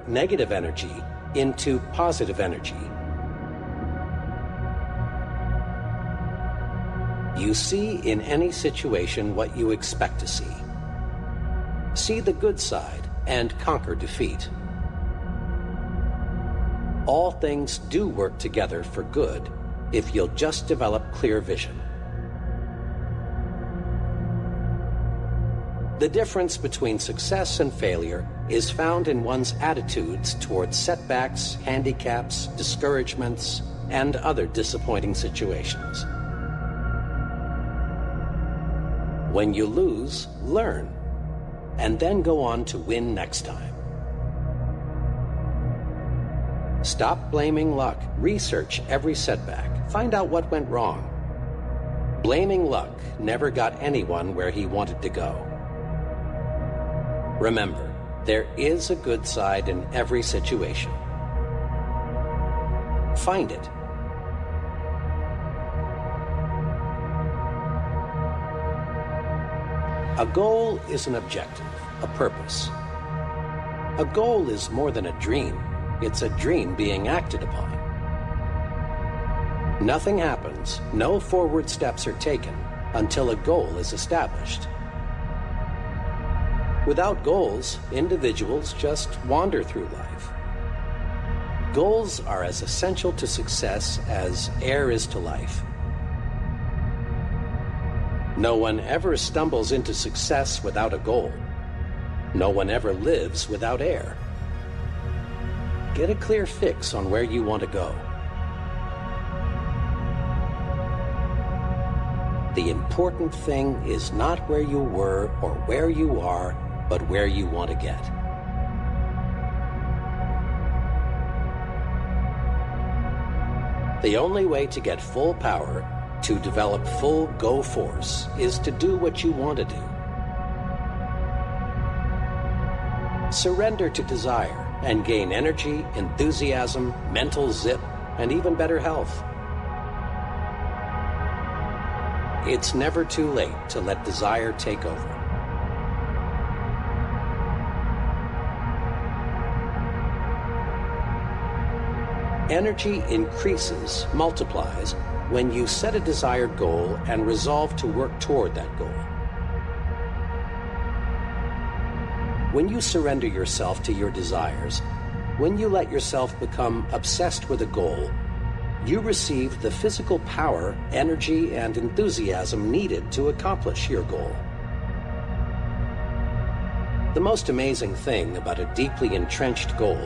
negative energy into positive energy. You see in any situation what you expect to see. See the good side and conquer defeat. All things do work together for good if you'll just develop clear vision. The difference between success and failure is found in one's attitudes towards setbacks, handicaps, discouragements, and other disappointing situations. When you lose, learn, and then go on to win next time. Stop blaming luck. Research every setback. Find out what went wrong. Blaming luck never got anyone where he wanted to go. Remember, there is a good side in every situation. Find it. A goal is an objective, a purpose. A goal is more than a dream. It's a dream being acted upon. Nothing happens, no forward steps are taken until a goal is established. Without goals, individuals just wander through life. Goals are as essential to success as air is to life. No one ever stumbles into success without a goal. No one ever lives without air. Get a clear fix on where you want to go. The important thing is not where you were or where you are, but where you want to get. The only way to get full power, to develop full go force, is to do what you want to do. Surrender to desire and gain energy, enthusiasm, mental zip, and even better health. It's never too late to let desire take over. Energy increases, multiplies, when you set a desired goal and resolve to work toward that goal. When you surrender yourself to your desires, when you let yourself become obsessed with a goal, you receive the physical power, energy, and enthusiasm needed to accomplish your goal. The most amazing thing about a deeply entrenched goal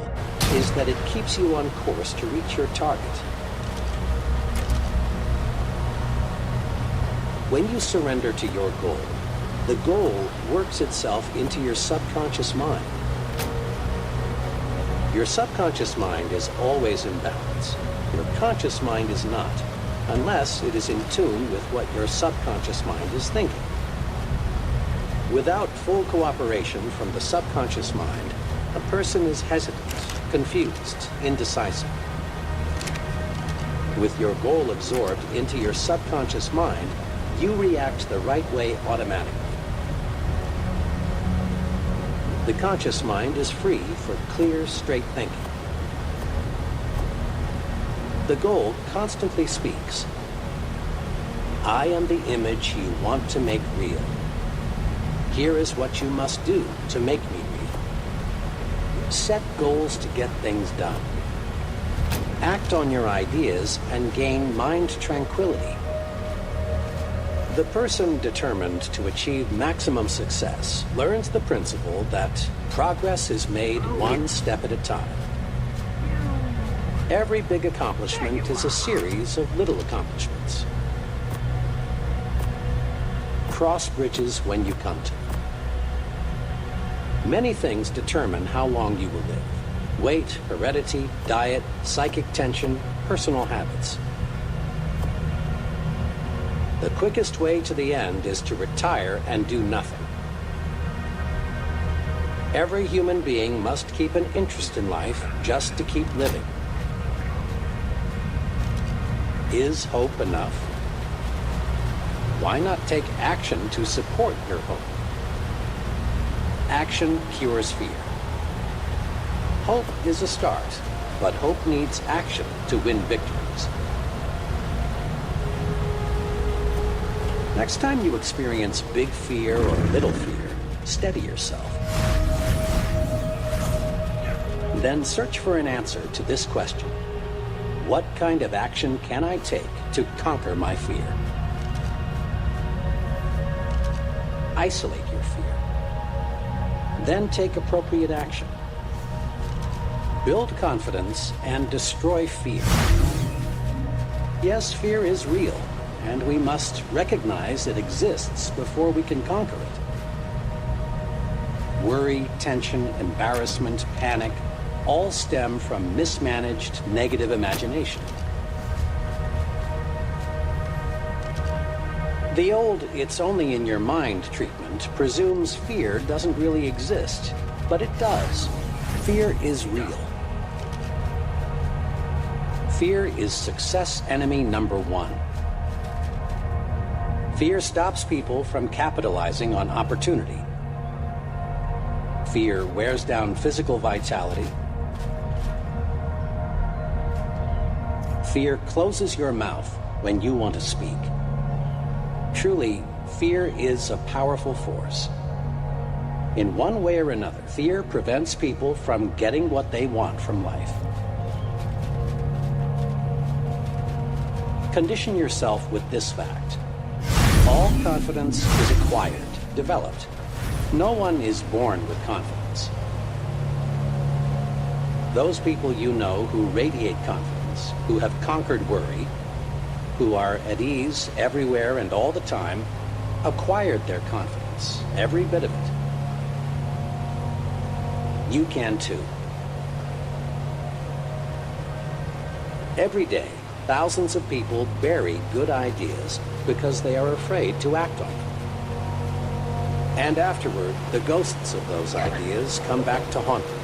is that it keeps you on course to reach your target. When you surrender to your goal, the goal works itself into your subconscious mind. Your subconscious mind is always in balance. Your conscious mind is not, unless it is in tune with what your subconscious mind is thinking. Without full cooperation from the subconscious mind, a person is hesitant, confused, indecisive. With your goal absorbed into your subconscious mind, you react the right way automatically. The conscious mind is free for clear, straight thinking. The goal constantly speaks. I am the image you want to make real. Here is what you must do to make me real. Set goals to get things done. Act on your ideas and gain mind tranquility. The person determined to achieve maximum success learns the principle that progress is made one step at a time. Every big accomplishment is a series of little accomplishments. Cross bridges when you come to them. Many things determine how long you will live. Weight, heredity, diet, psychic tension, personal habits. The quickest way to the end is to retire and do nothing. Every human being must keep an interest in life just to keep living. Is hope enough? Why not take action to support your hope? Action cures fear. Hope is a start, but hope needs action to win victories. Next time you experience big fear or little fear, steady yourself. Then search for an answer to this question. What kind of action can I take to conquer my fear? Isolate your fear. Then take appropriate action. Build confidence and destroy fear. Yes, fear is real, and we must recognize it exists before we can conquer it. Worry, tension, embarrassment, panic, all stem from mismanaged negative imagination. The old "it's only in your mind" treatment presumes fear doesn't really exist, but it does. Fear is real. Fear is success enemy number one. Fear stops people from capitalizing on opportunity. Fear wears down physical vitality. Fear closes your mouth when you want to speak. Truly, fear is a powerful force. In one way or another, fear prevents people from getting what they want from life. Condition yourself with this fact. All confidence is acquired, developed. No one is born with confidence. Those people you know who radiate confidence, who have conquered worry, who are at ease everywhere and all the time, acquired their confidence, every bit of it. You can too. Every day, thousands of people bury good ideas because they are afraid to act on them. And afterward, the ghosts of those ideas come back to haunt them.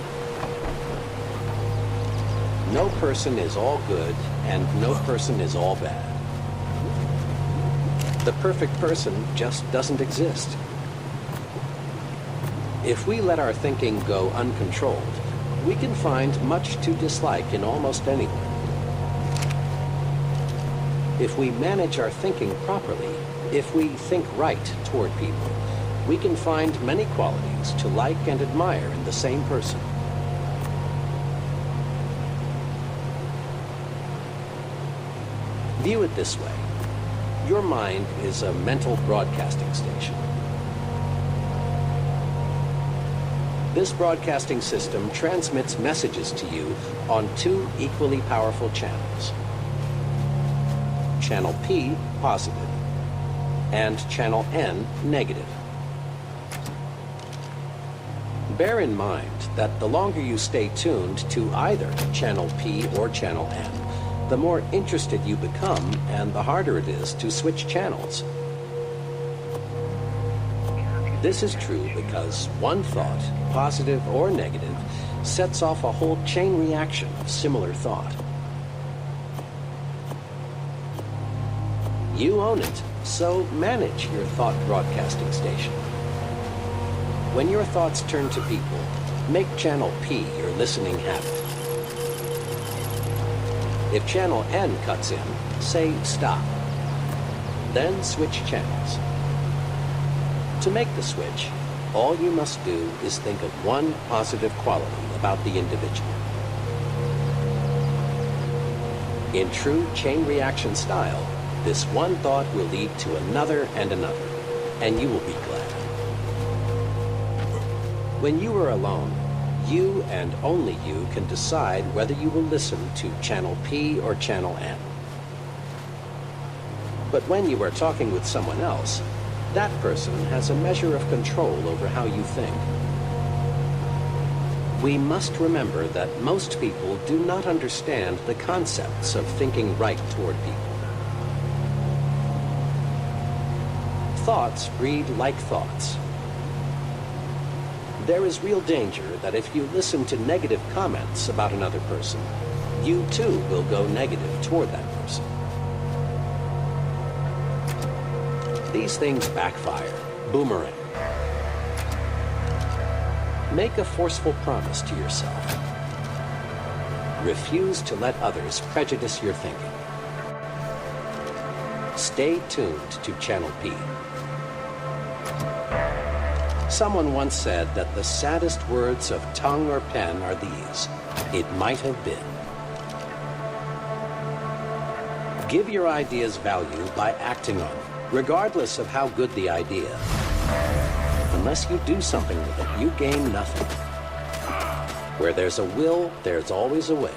No person is all good, and no person is all bad. The perfect person just doesn't exist. If we let our thinking go uncontrolled, we can find much to dislike in almost anyone. If we manage our thinking properly, if we think right toward people, we can find many qualities to like and admire in the same person. View it this way. Your mind is a mental broadcasting station. This broadcasting system transmits messages to you on two equally powerful channels. Channel P, positive, and Channel N, negative. Bear in mind that the longer you stay tuned to either Channel P or Channel N, the more interested you become and the harder it is to switch channels. This is true because one thought, positive or negative, sets off a whole chain reaction of similar thought. You own it, so manage your thought broadcasting station. When your thoughts turn to people, make Channel P your listening habit. If Channel N cuts in, say stop. Then switch channels. To make the switch, all you must do is think of one positive quality about the individual. In true chain reaction style, this one thought will lead to another and another, and you will be glad. When you are alone, you and only you can decide whether you will listen to Channel P or Channel N. But when you are talking with someone else, that person has a measure of control over how you think. We must remember that most people do not understand the concepts of thinking right toward people. Thoughts breed like thoughts. There is real danger that if you listen to negative comments about another person, you too will go negative toward that person. These things backfire, boomerang. Make a forceful promise to yourself. Refuse to let others prejudice your thinking. Stay tuned to Channel P. Someone once said that the saddest words of tongue or pen are these: "It might have been." Give your ideas value by acting on them, regardless of how good the idea. Unless you do something with it, you gain nothing. Where there's a will, there's always a way.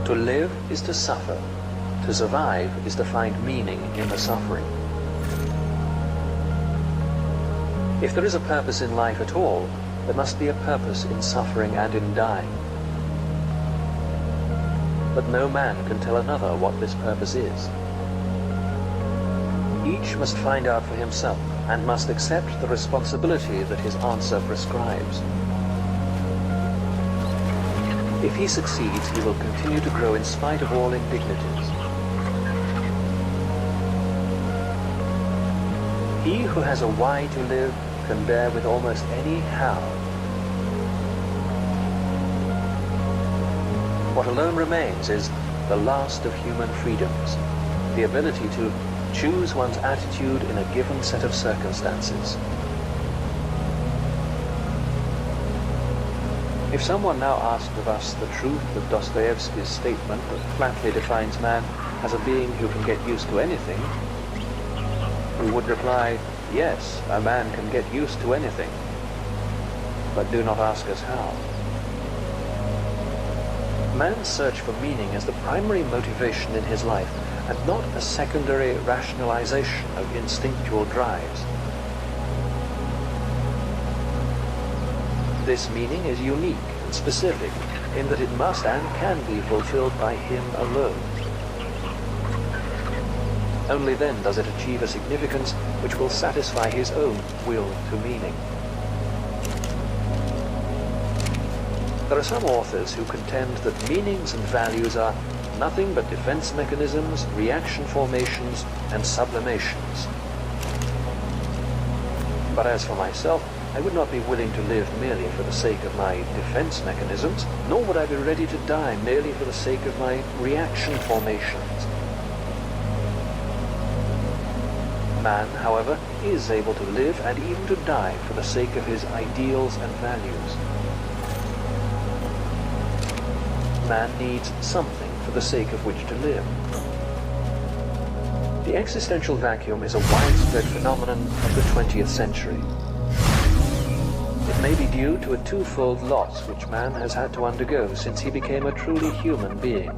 To live is to suffer. To survive is to find meaning in the suffering. If there is a purpose in life at all, there must be a purpose in suffering and in dying. But no man can tell another what this purpose is. Each must find out for himself and must accept the responsibility that his answer prescribes. If he succeeds, he will continue to grow in spite of all indignities. He who has a why to live can bear with almost any how. What alone remains is the last of human freedoms, the ability to choose one's attitude in a given set of circumstances. If someone now asked of us the truth of Dostoevsky's statement that flatly defines man as a being who can get used to anything, we would reply, yes, a man can get used to anything, but do not ask us how. Man's search for meaning is the primary motivation in his life, and not a secondary rationalization of instinctual drives. This meaning is unique and specific in that it must and can be fulfilled by him alone. Only then does it achieve a significance which will satisfy his own will to meaning. There are some authors who contend that meanings and values are nothing but defense mechanisms, reaction formations, and sublimations. But as for myself, I would not be willing to live merely for the sake of my defense mechanisms, nor would I be ready to die merely for the sake of my reaction formations. Man, however, is able to live and even to die for the sake of his ideals and values. Man needs something for the sake of which to live. The existential vacuum is a widespread phenomenon of the 20th century. It may be due to a twofold loss which man has had to undergo since he became a truly human being.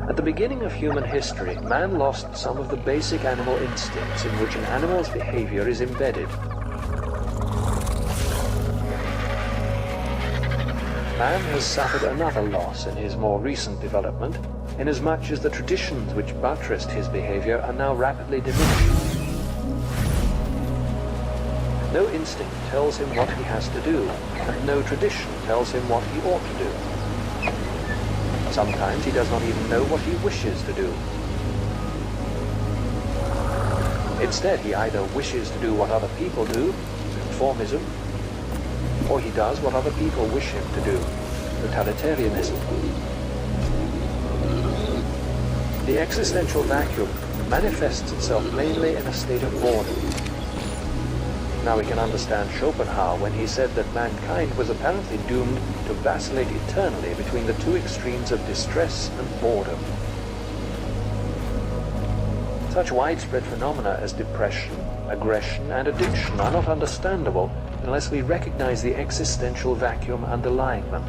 At the beginning of human history, man lost some of the basic animal instincts in which an animal's behavior is embedded. Man has suffered another loss in his more recent development, inasmuch as the traditions which buttressed his behavior are now rapidly diminishing. No instinct tells him what he has to do, and no tradition tells him what he ought to do. Sometimes he does not even know what he wishes to do. Instead, he either wishes to do what other people do, conformism, or he does what other people wish him to do, totalitarianism. The existential vacuum manifests itself mainly in a state of boredom. Now we can understand Schopenhauer when he said that mankind was apparently doomed to vacillate eternally between the two extremes of distress and boredom. Such widespread phenomena as depression, aggression, and addiction are not understandable unless we recognize the existential vacuum underlying them.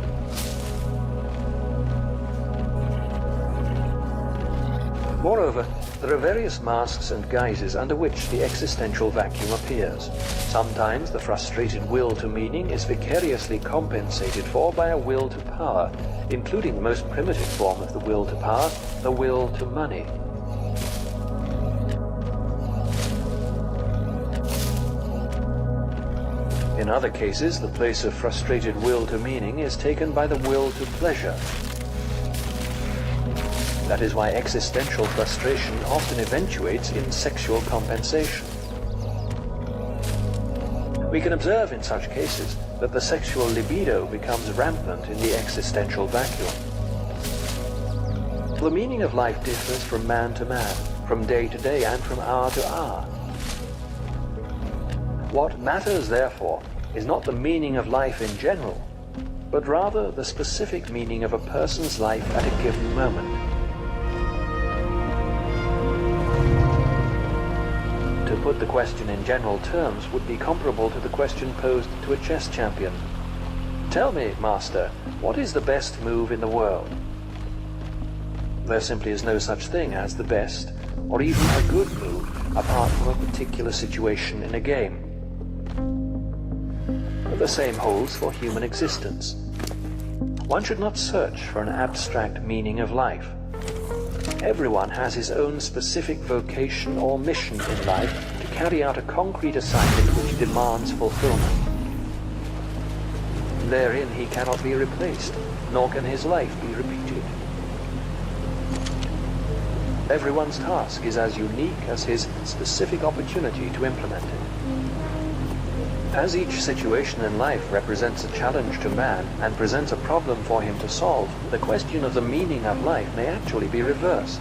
Moreover, there are various masks and guises under which the existential vacuum appears. Sometimes the frustrated will to meaning is vicariously compensated for by a will to power, including the most primitive form of the will to power, the will to money. In other cases, the place of frustrated will to meaning is taken by the will to pleasure. That is why existential frustration often eventuates in sexual compensation. We can observe in such cases that the sexual libido becomes rampant in the existential vacuum. The meaning of life differs from man to man, from day to day, and from hour to hour. What matters, therefore, is not the meaning of life in general, but rather the specific meaning of a person's life at a given moment. To put the question in general terms would be comparable to the question posed to a chess champion. Tell me, master, what is the best move in the world? There simply is no such thing as the best, or even a good move, apart from a particular situation in a game. But the same holds for human existence. One should not search for an abstract meaning of life. Everyone has his own specific vocation or mission in life to carry out a concrete assignment which demands fulfillment. Therein he cannot be replaced, nor can his life be repeated. Everyone's task is as unique as his specific opportunity to implement it. As each situation in life represents a challenge to man and presents a problem for him to solve, the question of the meaning of life may actually be reversed.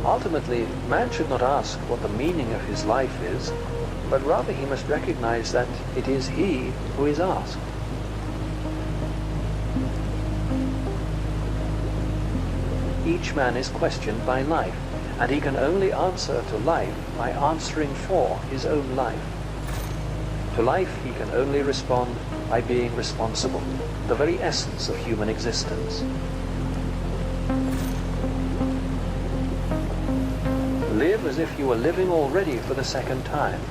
Ultimately, man should not ask what the meaning of his life is, but rather he must recognize that it is he who is asked. Each man is questioned by life, and he can only answer to life by answering for his own life. To life he can only respond by being responsible, the very essence of human existence. Live as if you were living already for the second time,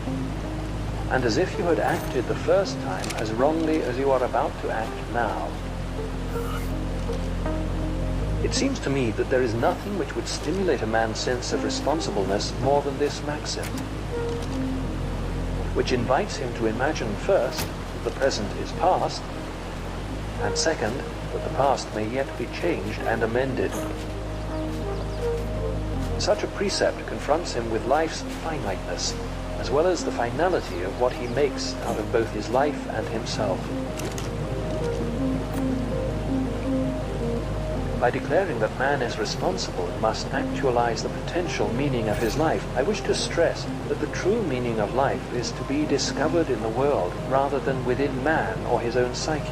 and as if you had acted the first time as wrongly as you are about to act now. It seems to me that there is nothing which would stimulate a man's sense of responsibleness more than this maxim, which invites him to imagine first that the present is past, and second, that the past may yet be changed and amended. Such a precept confronts him with life's finiteness, as well as the finality of what he makes out of both his life and himself. By declaring that man is responsible and must actualize the potential meaning of his life, I wish to stress that the true meaning of life is to be discovered in the world rather than within man or his own psyche.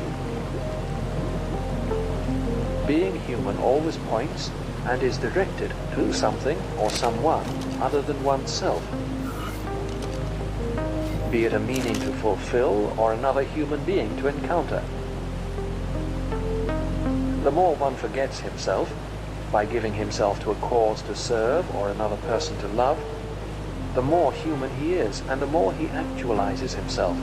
Being human always points and is directed to something or someone other than oneself, be it a meaning to fulfill or another human being to encounter. The more one forgets himself, by giving himself to a cause to serve or another person to love, the more human he is, and the more he actualizes himself.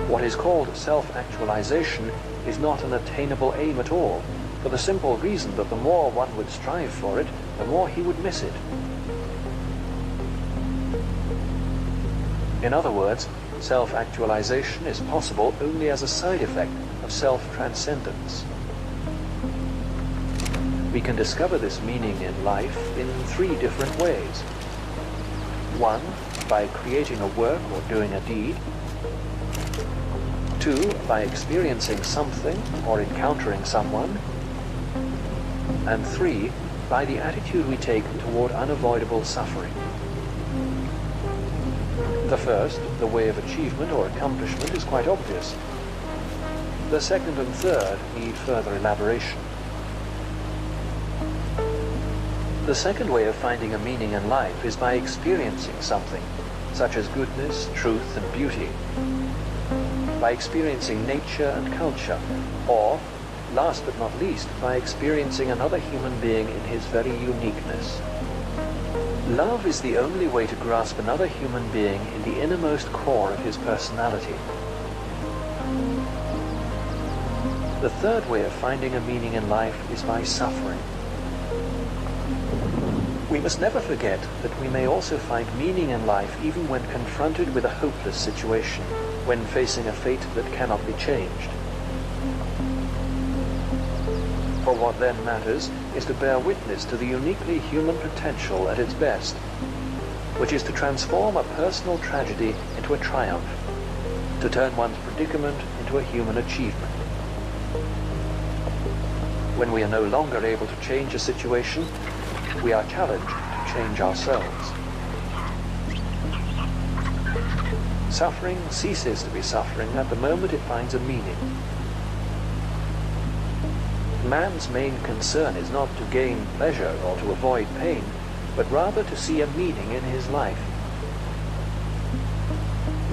What is called self-actualization is not an attainable aim at all, for the simple reason that the more one would strive for it, the more he would miss it. In other words, self-actualization is possible only as a side effect of self-transcendence. We can discover this meaning in life in three different ways. One, by creating a work or doing a deed. Two, by experiencing something or encountering someone. And three, by the attitude we take toward unavoidable suffering. The first, the way of achievement or accomplishment, is quite obvious. The second and third need further elaboration. The second way of finding a meaning in life is by experiencing something, such as goodness, truth, and beauty. By experiencing nature and culture, or last but not least, by experiencing another human being in his very uniqueness. Love is the only way to grasp another human being in the innermost core of his personality. The third way of finding a meaning in life is by suffering. We must never forget that we may also find meaning in life even when confronted with a hopeless situation, when facing a fate that cannot be changed. For what then matters is to bear witness to the uniquely human potential at its best, which is to transform a personal tragedy into a triumph, to turn one's predicament into a human achievement. When we are no longer able to change a situation, we are challenged to change ourselves. Suffering ceases to be suffering at the moment it finds a meaning. Man's main concern is not to gain pleasure or to avoid pain, but rather to see a meaning in his life.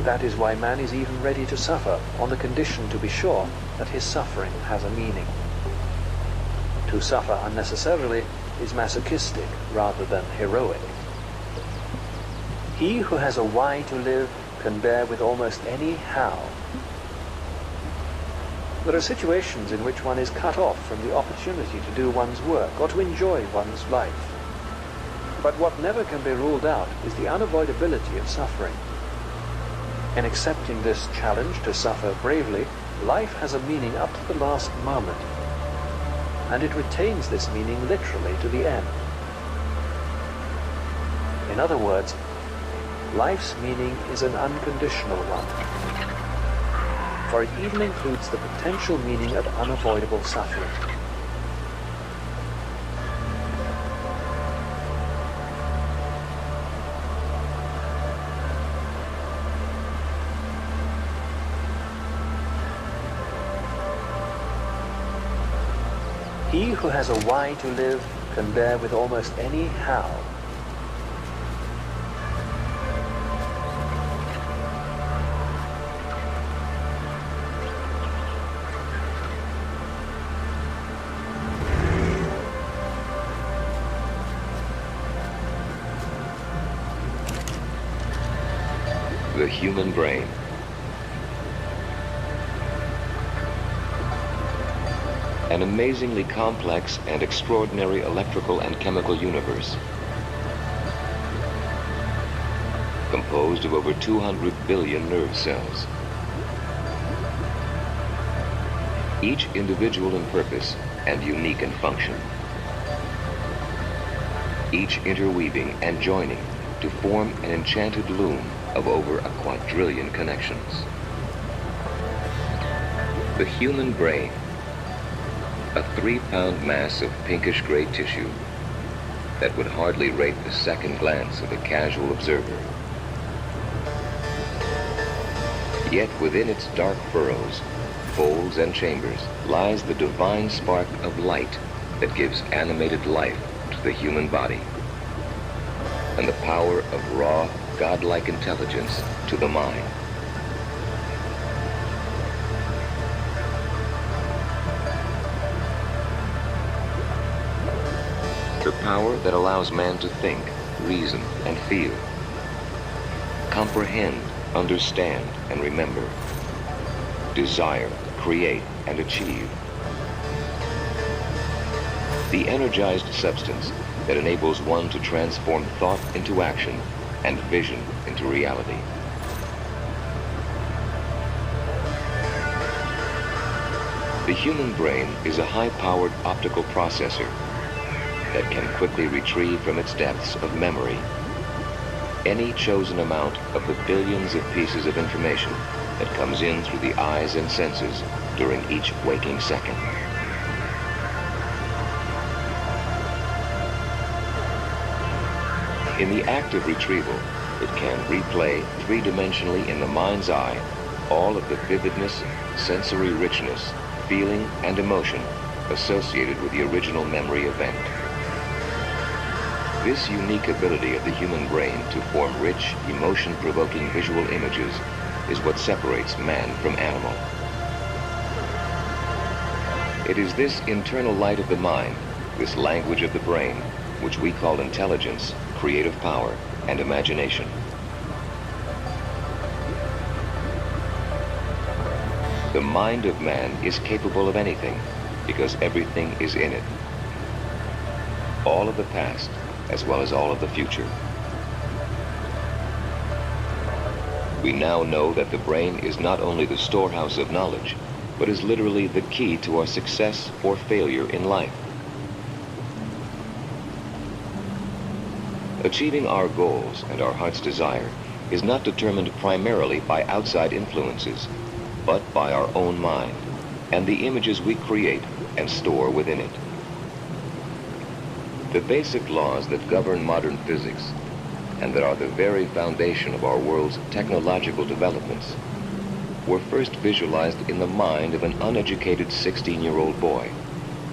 That is why man is even ready to suffer, on the condition, to be sure, that his suffering has a meaning. To suffer unnecessarily is masochistic rather than heroic. He who has a why to live can bear with almost any how. There are situations in which one is cut off from the opportunity to do one's work or to enjoy one's life. But what never can be ruled out is the unavoidability of suffering. In accepting this challenge to suffer bravely, life has a meaning up to the last moment, and it retains this meaning literally to the end. In other words, life's meaning is an unconditional one, for it even includes the potential meaning of unavoidable suffering. He who has a why to live can bear with almost any how. The human brain. An amazingly complex and extraordinary electrical and chemical universe, composed of over 200 billion nerve cells, each individual in purpose and unique in function, each interweaving and joining to form an enchanted loom of over a quadrillion connections. The human brain, a 3-pound mass of pinkish-gray tissue that would hardly rate the second glance of a casual observer. Yet within its dark furrows, folds, and chambers lies the divine spark of light that gives animated life to the human body, and the power of raw, godlike intelligence to the mind. The power that allows man to think, reason, and feel, comprehend, understand, and remember, desire, create, and achieve. The energized substance that enables one to transform thought into action and vision into reality. The human brain is a high-powered optical processor that can quickly retrieve from its depths of memory any chosen amount of the billions of pieces of information that comes in through the eyes and senses during each waking second. In the act of retrieval, it can replay three-dimensionally in the mind's eye all of the vividness, sensory richness, feeling, and emotion associated with the original memory event. This unique ability of the human brain to form rich, emotion-provoking visual images is what separates man from animal. It is this internal light of the mind, this language of the brain, which we call intelligence, creative power, and imagination. The mind of man is capable of anything because everything is in it. All of the past as well as all of the future. We now know that the brain is not only the storehouse of knowledge, but is literally the key to our success or failure in life. Achieving our goals and our heart's desire is not determined primarily by outside influences, but by our own mind and the images we create and store within it. The basic laws that govern modern physics and that are the very foundation of our world's technological developments were first visualized in the mind of an uneducated 16-year-old boy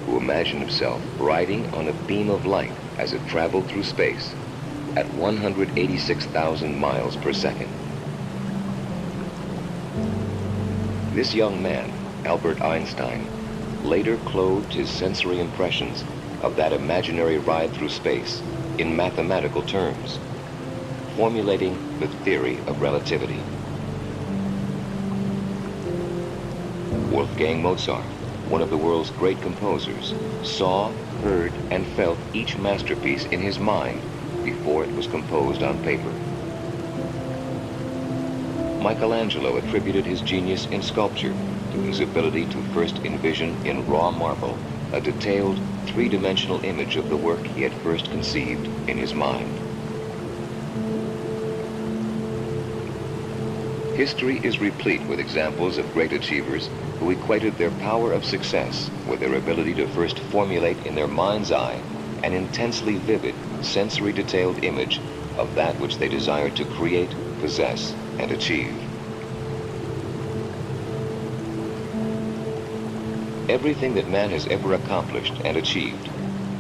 who imagined himself riding on a beam of light as it traveled through space at 186,000 miles per second. This young man, Albert Einstein, later clothed his sensory impressions of that imaginary ride through space in mathematical terms, formulating the theory of relativity. Wolfgang Mozart, one of the world's great composers, saw, heard, and felt each masterpiece in his mind before it was composed on paper. Michelangelo attributed his genius in sculpture to his ability to first envision in raw marble a detailed, three-dimensional image of the work he had first conceived in his mind. History is replete with examples of great achievers who equated their power of success with their ability to first formulate in their mind's eye an intensely vivid, sensory-detailed image of that which they desired to create, possess, and achieve. Everything that man has ever accomplished and achieved,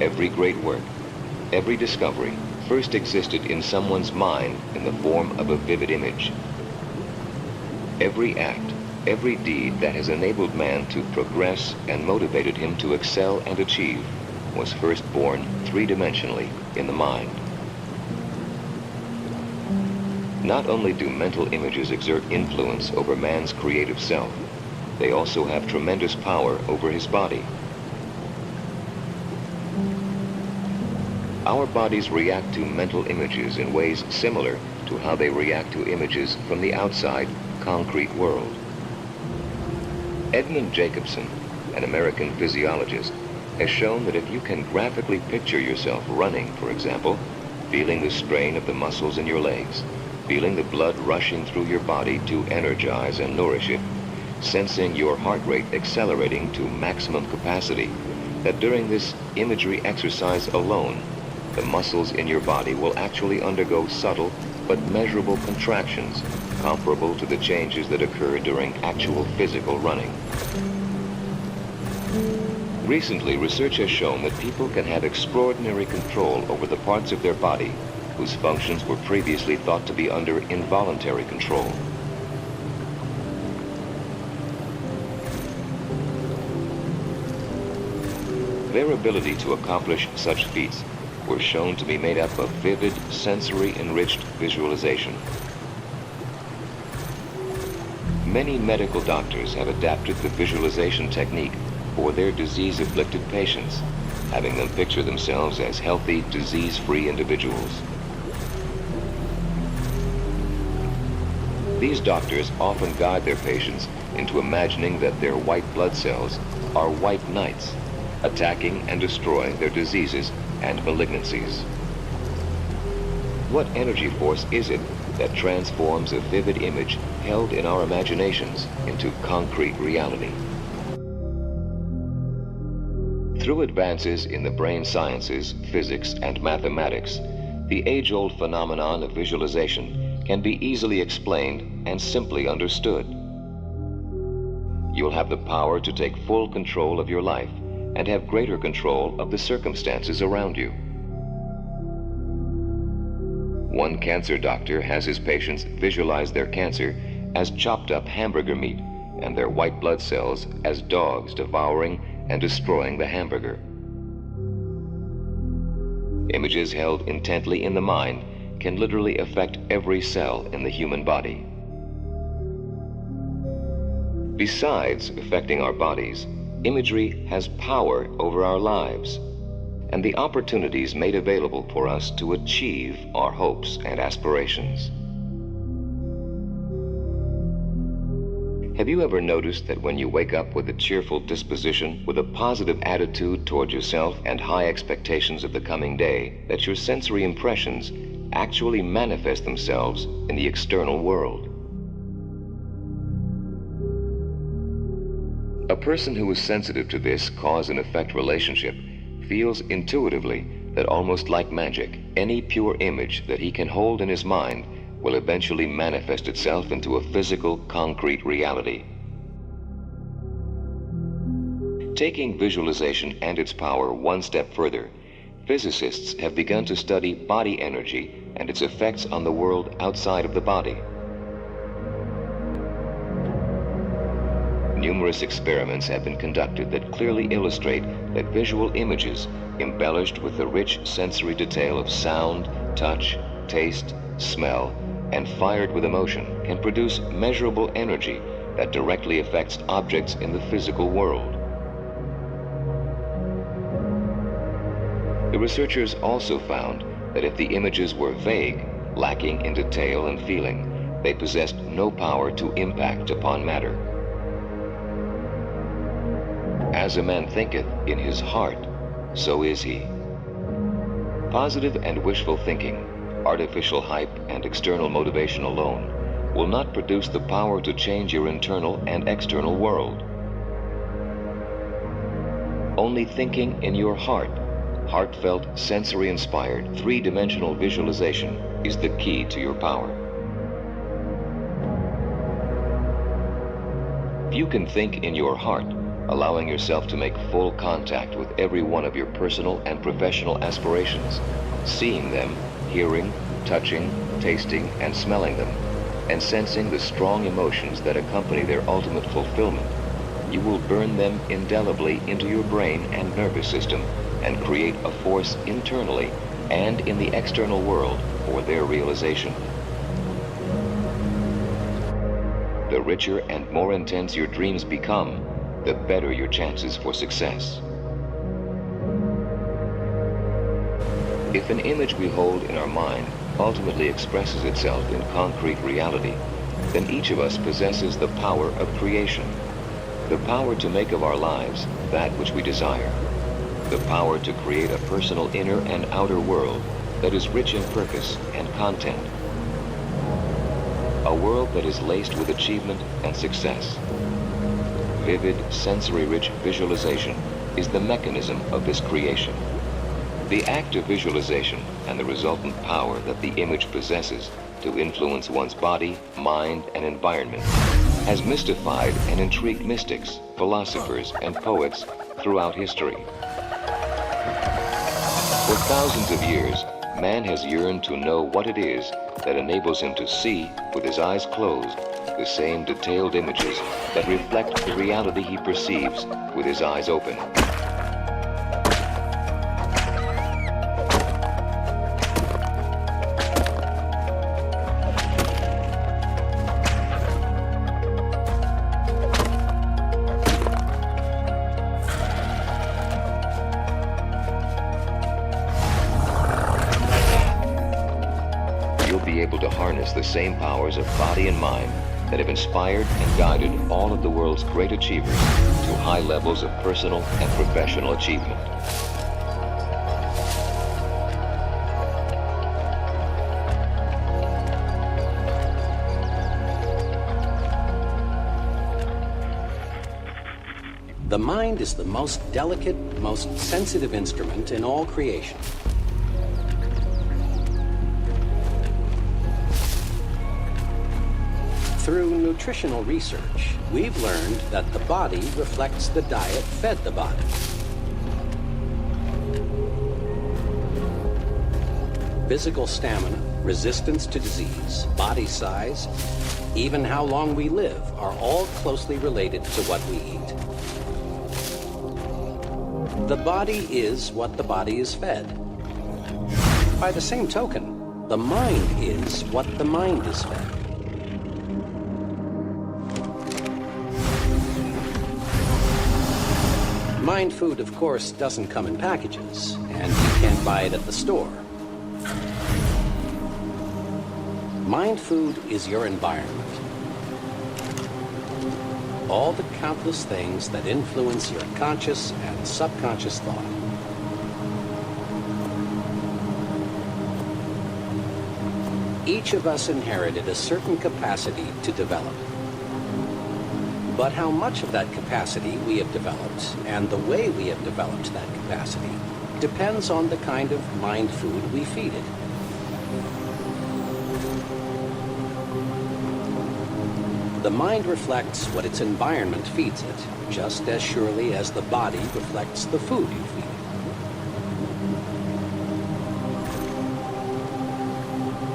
every great work, every discovery, first existed in someone's mind in the form of a vivid image. Every act, every deed that has enabled man to progress and motivated him to excel and achieve was first born three-dimensionally in the mind. Not only do mental images exert influence over man's creative self, they also have tremendous power over his body. Our bodies react to mental images in ways similar to how they react to images from the outside, concrete world. Edmund Jacobson, an American physiologist, has shown that if you can graphically picture yourself running, for example, feeling the strain of the muscles in your legs, feeling the blood rushing through your body to energize and nourish it, sensing your heart rate accelerating to maximum capacity, that during this imagery exercise alone, the muscles in your body will actually undergo subtle but measurable contractions comparable to the changes that occur during actual physical running. Recently, research has shown that people can have extraordinary control over the parts of their body whose functions were previously thought to be under involuntary control. Their ability to accomplish such feats were shown to be made up of vivid, sensory-enriched visualization. Many medical doctors have adapted the visualization technique for their disease-afflicted patients, having them picture themselves as healthy, disease-free individuals. These doctors often guide their patients into imagining that their white blood cells are white knights, attacking and destroying their diseases and malignancies. What energy force is it that transforms a vivid image held in our imaginations into concrete reality? Through advances in the brain sciences, physics, and mathematics, the age-old phenomenon of visualization can be easily explained and simply understood. You'll have the power to take full control of your life and have greater control of the circumstances around you. One cancer doctor has his patients visualize their cancer as chopped up hamburger meat and their white blood cells as dogs devouring and destroying the hamburger. Images held intently in the mind can literally affect every cell in the human body. Besides affecting our bodies, imagery has power over our lives and the opportunities made available for us to achieve our hopes and aspirations. Have you ever noticed that when you wake up with a cheerful disposition, with a positive attitude toward yourself and high expectations of the coming day, that your sensory impressions actually manifest themselves in the external world? A person who is sensitive to this cause and effect relationship feels intuitively that almost like magic, any pure image that he can hold in his mind will eventually manifest itself into a physical, concrete reality. Taking visualization and its power one step further, physicists have begun to study body energy and its effects on the world outside of the body. Numerous experiments have been conducted that clearly illustrate that visual images, embellished with the rich sensory detail of sound, touch, taste, smell, and fired with emotion, can produce measurable energy that directly affects objects in the physical world. The researchers also found that if the images were vague, lacking in detail and feeling, they possessed no power to impact upon matter. As a man thinketh in his heart, so is he. Positive and wishful thinking, artificial hype, and external motivation alone will not produce the power to change your internal and external world. Only thinking in your heart, heartfelt, sensory-inspired, three-dimensional visualization is the key to your power. If you can think in your heart, allowing yourself to make full contact with every one of your personal and professional aspirations, seeing them, hearing, touching, tasting, and smelling them, and sensing the strong emotions that accompany their ultimate fulfillment, you will burn them indelibly into your brain and nervous system and create a force internally and in the external world for their realization. The richer and more intense your dreams become, the better your chances for success. If an image we hold in our mind ultimately expresses itself in concrete reality, then each of us possesses the power of creation, the power to make of our lives that which we desire, the power to create a personal inner and outer world that is rich in purpose and content, a world that is laced with achievement and success. Vivid, sensory-rich visualization is the mechanism of this creation. The act of visualization and the resultant power that the image possesses to influence one's body, mind, and environment has mystified and intrigued mystics, philosophers, and poets throughout history. For thousands of years, man has yearned to know what it is that enables him to see, with his eyes closed, the same detailed images that reflect the reality he perceives with his eyes open. You'll be able to harness the same powers of body and mind that have inspired and guided all of the world's great achievers to high levels of personal and professional achievement. The mind is the most delicate, most sensitive instrument in all creation. Through nutritional research, we've learned that the body reflects the diet fed the body. Physical stamina, resistance to disease, body size, even how long we live are all closely related to what we eat. The body is what the body is fed. By the same token, the mind is what the mind is fed. Mind food, of course, doesn't come in packages, and you can't buy it at the store. Mind food is your environment. All the countless things that influence your conscious and subconscious thought. Each of us inherited a certain capacity to develop. But how much of that capacity we have developed and the way we have developed that capacity depends on the kind of mind food we feed it. The mind reflects what its environment feeds it, just as surely as the body reflects the food you feed it.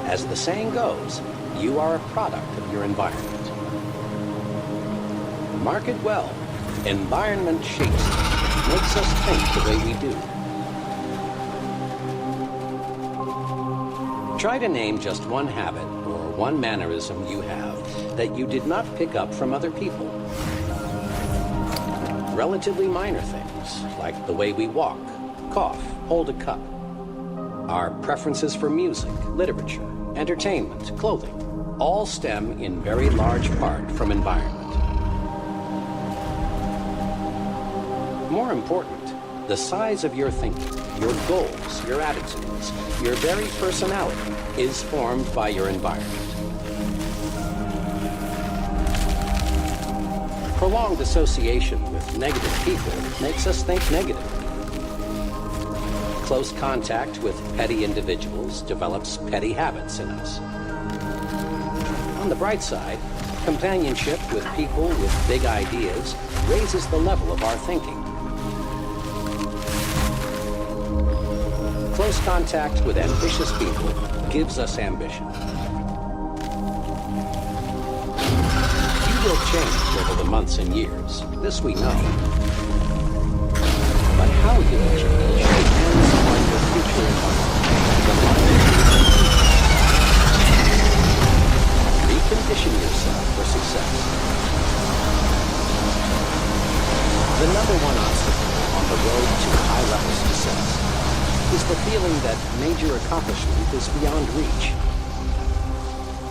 As the saying goes, you are a product of your environment. Mark it well. Environment shapes us, makes us think the way we do. Try to name just one habit or one mannerism you have that you did not pick up from other people. Relatively minor things, like the way we walk, cough, hold a cup. Our preferences for music, literature, entertainment, clothing, all stem in very large part from environment. More important, the size of your thinking, your goals, your attitudes, your very personality is formed by your environment. Prolonged association with negative people makes us think negatively. Close contact with petty individuals develops petty habits in us. On the bright side, companionship with people with big ideas raises the level of our thinking. Close contact with ambitious people gives us ambition. You will change over the months and years, this we know. But how you will change depends on your future environment. Recondition yourself for success. The number one obstacle on the road to high-level success is the feeling that major accomplishment is beyond reach.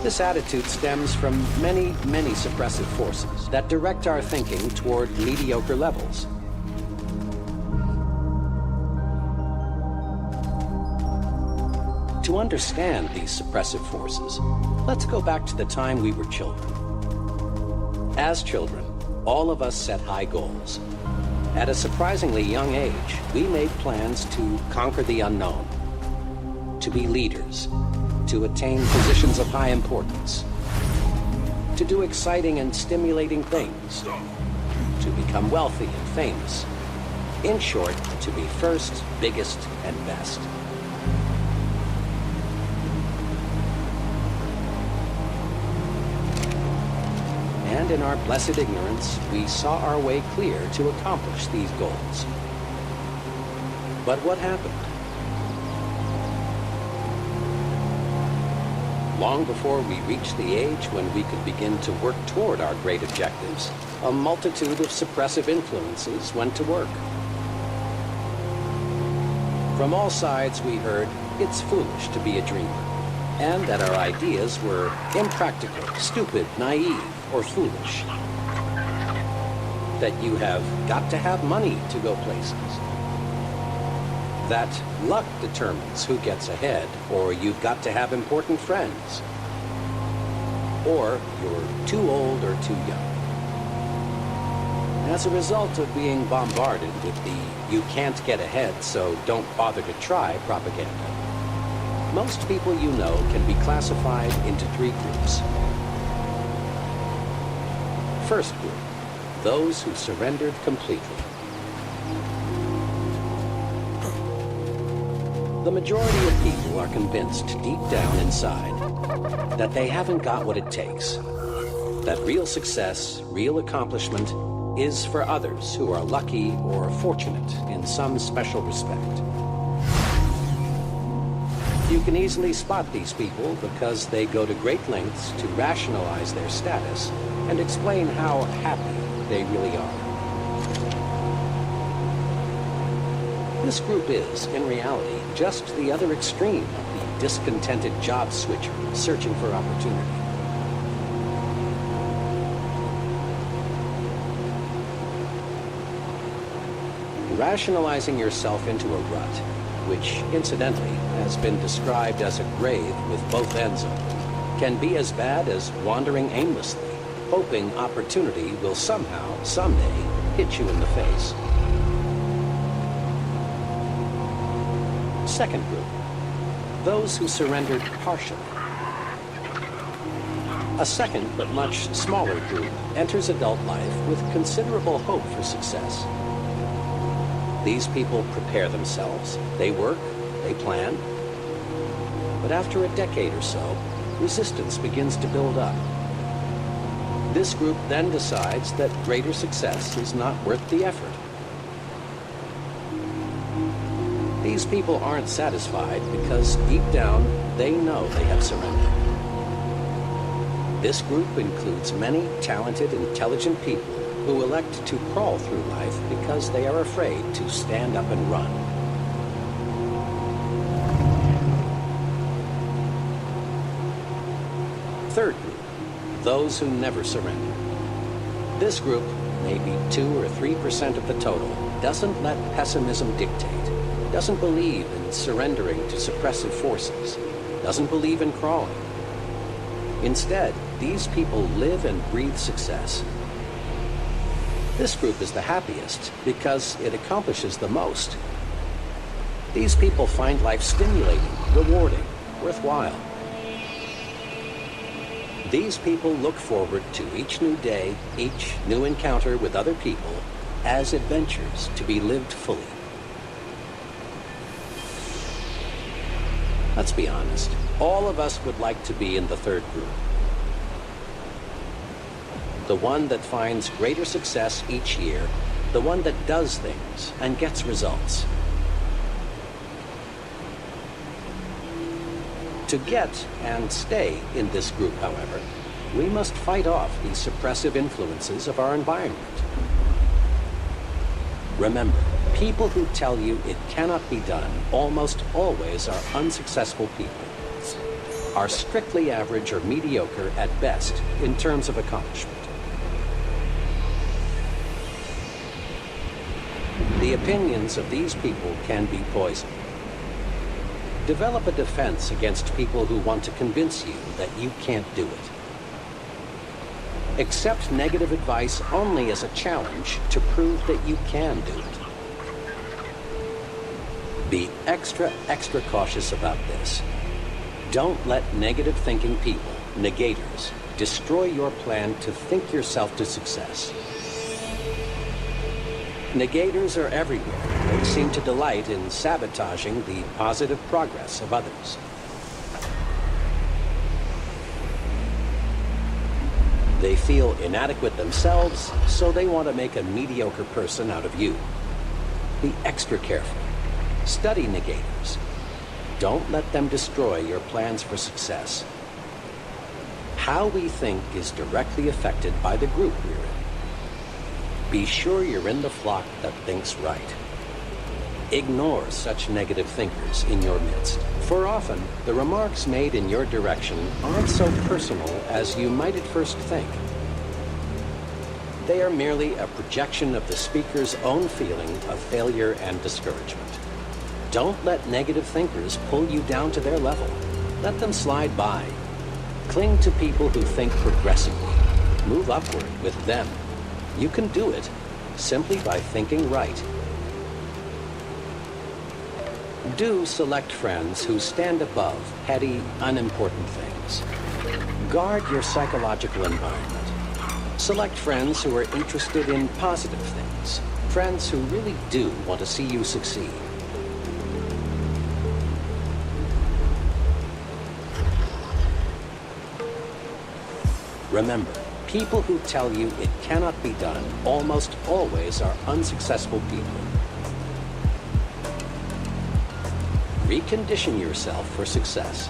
This attitude stems from many, many suppressive forces that direct our thinking toward mediocre levels. To understand these suppressive forces, let's go back to the time we were children. As children, all of us set high goals. At a surprisingly young age, we made plans to conquer the unknown, to be leaders, to attain positions of high importance, to do exciting and stimulating things, to become wealthy and famous. In short, to be first, biggest, and best. And in our blessed ignorance, we saw our way clear to accomplish these goals. But what happened? Long before we reached the age when we could begin to work toward our great objectives, a multitude of suppressive influences went to work. From all sides we heard, it's foolish to be a dreamer, and that our ideas were impractical, stupid, naive, or foolish. That you have got to have money to go places. That luck determines who gets ahead, or you've got to have important friends. Or you're too old or too young. As a result of being bombarded with the "you can't get ahead, so don't bother to try" propaganda, most people you know can be classified into three groups. First group, those who surrendered completely. The majority of people are convinced deep down inside that they haven't got what it takes, that real success, real accomplishment, is for others who are lucky or fortunate in some special respect. You can easily spot these people because they go to great lengths to rationalize their status and explain how happy they really are. This group is, in reality, just the other extreme of the discontented job switcher searching for opportunity. Rationalizing yourself into a rut, which incidentally has been described as a grave with both ends open, can be as bad as wandering aimlessly, hoping opportunity will somehow, someday, hit you in the face. Second group, those who surrendered partially. A second but much smaller group enters adult life with considerable hope for success. These people prepare themselves, they work, they plan. But after a decade or so, resistance begins to build up. This group then decides that greater success is not worth the effort. These people aren't satisfied because deep down they know they have surrendered. This group includes many talented, intelligent people who elect to crawl through life because they are afraid to stand up and run. Third group, those who never surrender. This group, maybe 2 or 3% of the total, doesn't let pessimism dictate, doesn't believe in surrendering to suppressive forces, doesn't believe in crawling. Instead, these people live and breathe success. This group is the happiest because it accomplishes the most. These people find life stimulating, rewarding, worthwhile. These people look forward to each new day, each new encounter with other people as adventures to be lived fully. Let's be honest, all of us would like to be in the third group. The one that finds greater success each year, the one that does things and gets results. To get and stay in this group, however, we must fight off the suppressive influences of our environment. Remember, people who tell you it cannot be done almost always are unsuccessful people, are strictly average or mediocre at best in terms of accomplishment. The opinions of these people can be poison. Develop a defense against people who want to convince you that you can't do it. Accept negative advice only as a challenge to prove that you can do it. Be extra cautious about this. Don't let negative thinking people, negators, destroy your plan to think yourself to success. Negators are everywhere. They seem to delight in sabotaging the positive progress of others. They feel inadequate themselves, so they want to make a mediocre person out of you. Be extra careful. Study negators. Don't let them destroy your plans for success. How we think is directly affected by the group we're in. Be sure you're in the flock that thinks right. Ignore such negative thinkers in your midst, for often the remarks made in your direction aren't so personal as you might at first think. They are merely a projection of the speaker's own feeling of failure and discouragement. Don't let negative thinkers pull you down to their level. Let them slide by. Cling to people who think progressively. Move upward with them. You can do it simply by thinking right. Do select friends who stand above petty, unimportant things. Guard your psychological environment. Select friends who are interested in positive things. Friends who really do want to see you succeed. Remember, People who tell you it cannot be done almost always are unsuccessful people. Recondition yourself for success.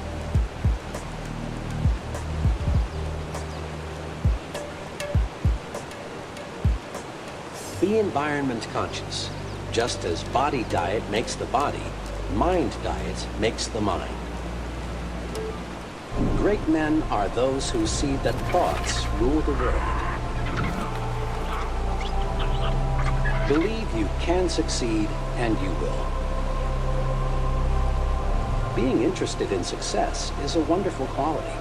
Be environment conscious. Just as body diet makes the body, mind diet makes the mind. Great men are those who see that thoughts rule the world. Believe you can succeed, and you will. Being interested in success is a wonderful quality.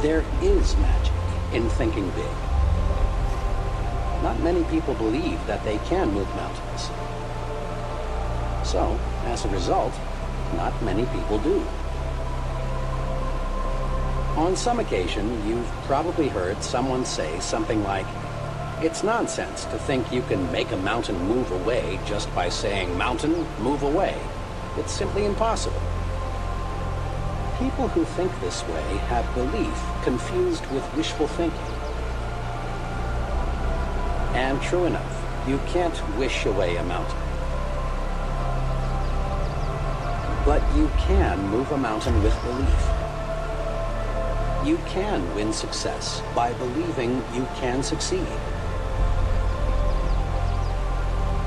There is magic in thinking big. Not many people believe that they can move mountains. So, as a result, not many people do. On some occasion, you've probably heard someone say something like, "It's nonsense to think you can make a mountain move away just by saying, 'Mountain, move away.' It's simply impossible." People who think this way have belief confused with wishful thinking. And true enough, you can't wish away a mountain. But you can move a mountain with belief. You can win success by believing you can succeed.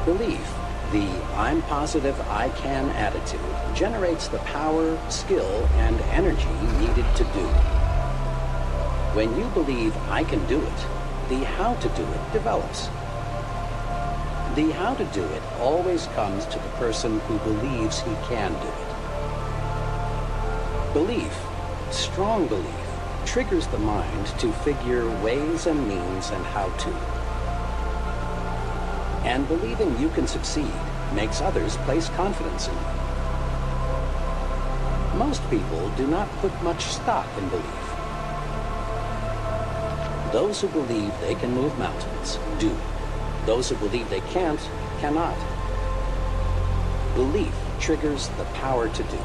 Belief, the "I'm positive I can" attitude, generates the power, skill, and energy needed to do. When you believe I can do it, the how to do it develops. The how to do it always comes to the person who believes he can do it. Belief, strong belief, triggers the mind to figure ways and means and how to. And believing you can succeed makes others place confidence in you. Most people do not put much stock in belief. Those who believe they can move mountains do. Those who believe they can't, cannot. Belief triggers the power to do.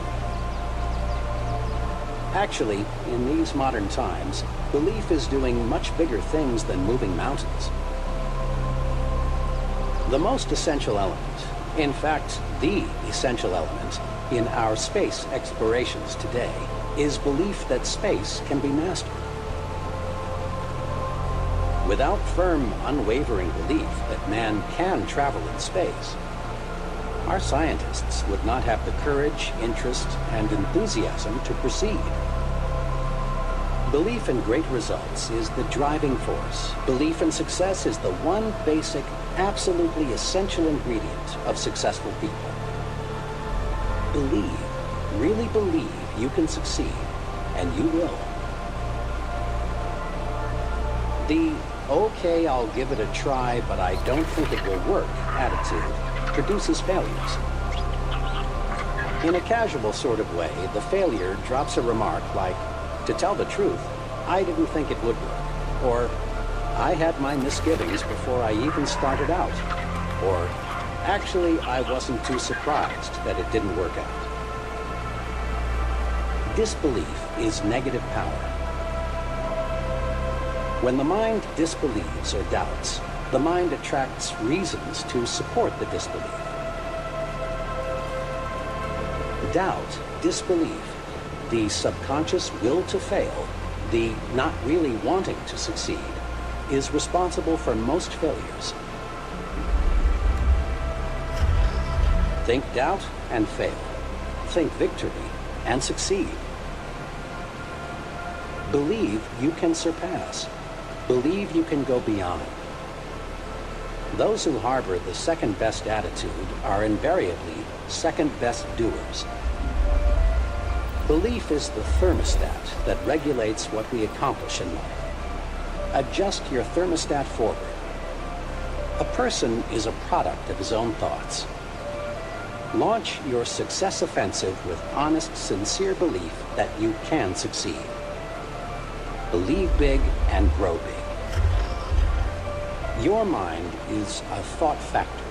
Actually, in these modern times, belief is doing much bigger things than moving mountains. The most essential element, in fact, the essential element in our space explorations today, is belief that space can be mastered. Without firm, unwavering belief that man can travel in space, our scientists would not have the courage, interest, and enthusiasm to proceed. Belief in great results is the driving force. Belief in success is the one basic, absolutely essential ingredient of successful people. Believe, really believe you can succeed, and you will. The "okay, I'll give it a try, but I don't think it will work" attitude produces failures. In a casual sort of way, the failure drops a remark like, "To tell the truth, I didn't think it would work," or "I had my misgivings before I even started out," or "Actually, I wasn't too surprised that it didn't work out." Disbelief is negative power. When the mind disbelieves or doubts, the mind attracts reasons to support the disbelief. Doubt, disbelief, the subconscious will to fail, the not really wanting to succeed, is responsible for most failures. Think doubt and fail. Think victory and succeed. Believe you can surpass. Believe you can go beyond. Those who harbor the second-best attitude are invariably second-best doers. Belief is the thermostat that regulates what we accomplish in life. Adjust your thermostat forward. A person is a product of his own thoughts. Launch your success offensive with honest, sincere belief that you can succeed. Believe big and grow big. Your mind is a thought factory.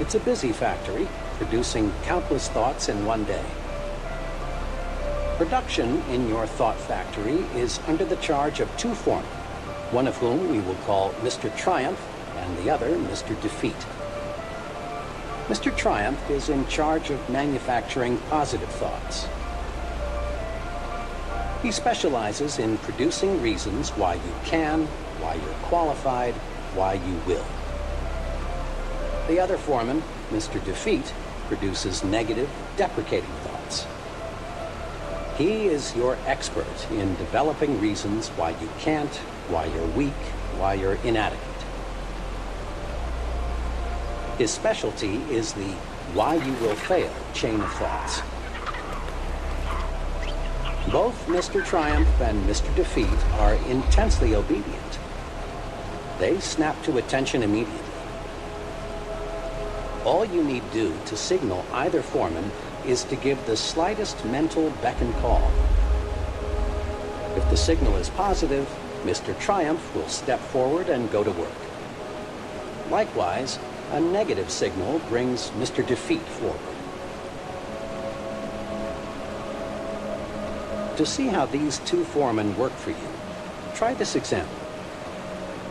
It's a busy factory, producing countless thoughts in one day. Production in your thought factory is under the charge of two foremen, one of whom we will call Mr. Triumph and the other Mr. Defeat. Mr. Triumph is in charge of manufacturing positive thoughts. He specializes in producing reasons why you can, why you're qualified, why you will. The other foreman, Mr. Defeat, produces negative, deprecating thoughts. He is your expert in developing reasons why you can't, why you're weak, why you're inadequate. His specialty is the why you will fail chain of thoughts. Both Mr. Triumph and Mr. Defeat are intensely obedient. They snap to attention immediately. All you need do to signal either foreman is to give the slightest mental beck and call. If the signal is positive, Mr. Triumph will step forward and go to work. Likewise, a negative signal brings Mr. Defeat forward. To see how these two foremen work for you, try this example.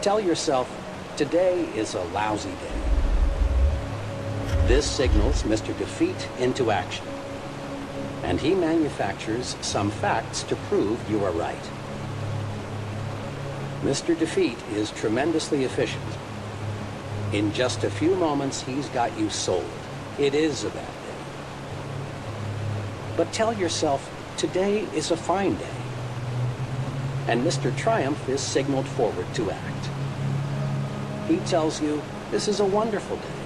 Tell yourself, today is a lousy day. This signals Mr. Defeat into action, and he manufactures some facts to prove you are right. Mr. Defeat is tremendously efficient. In just a few moments, he's got you sold. It is a bad day. But tell yourself, today is a fine day. And Mr. Triumph is signaled forward to act. He tells you, this is a wonderful day.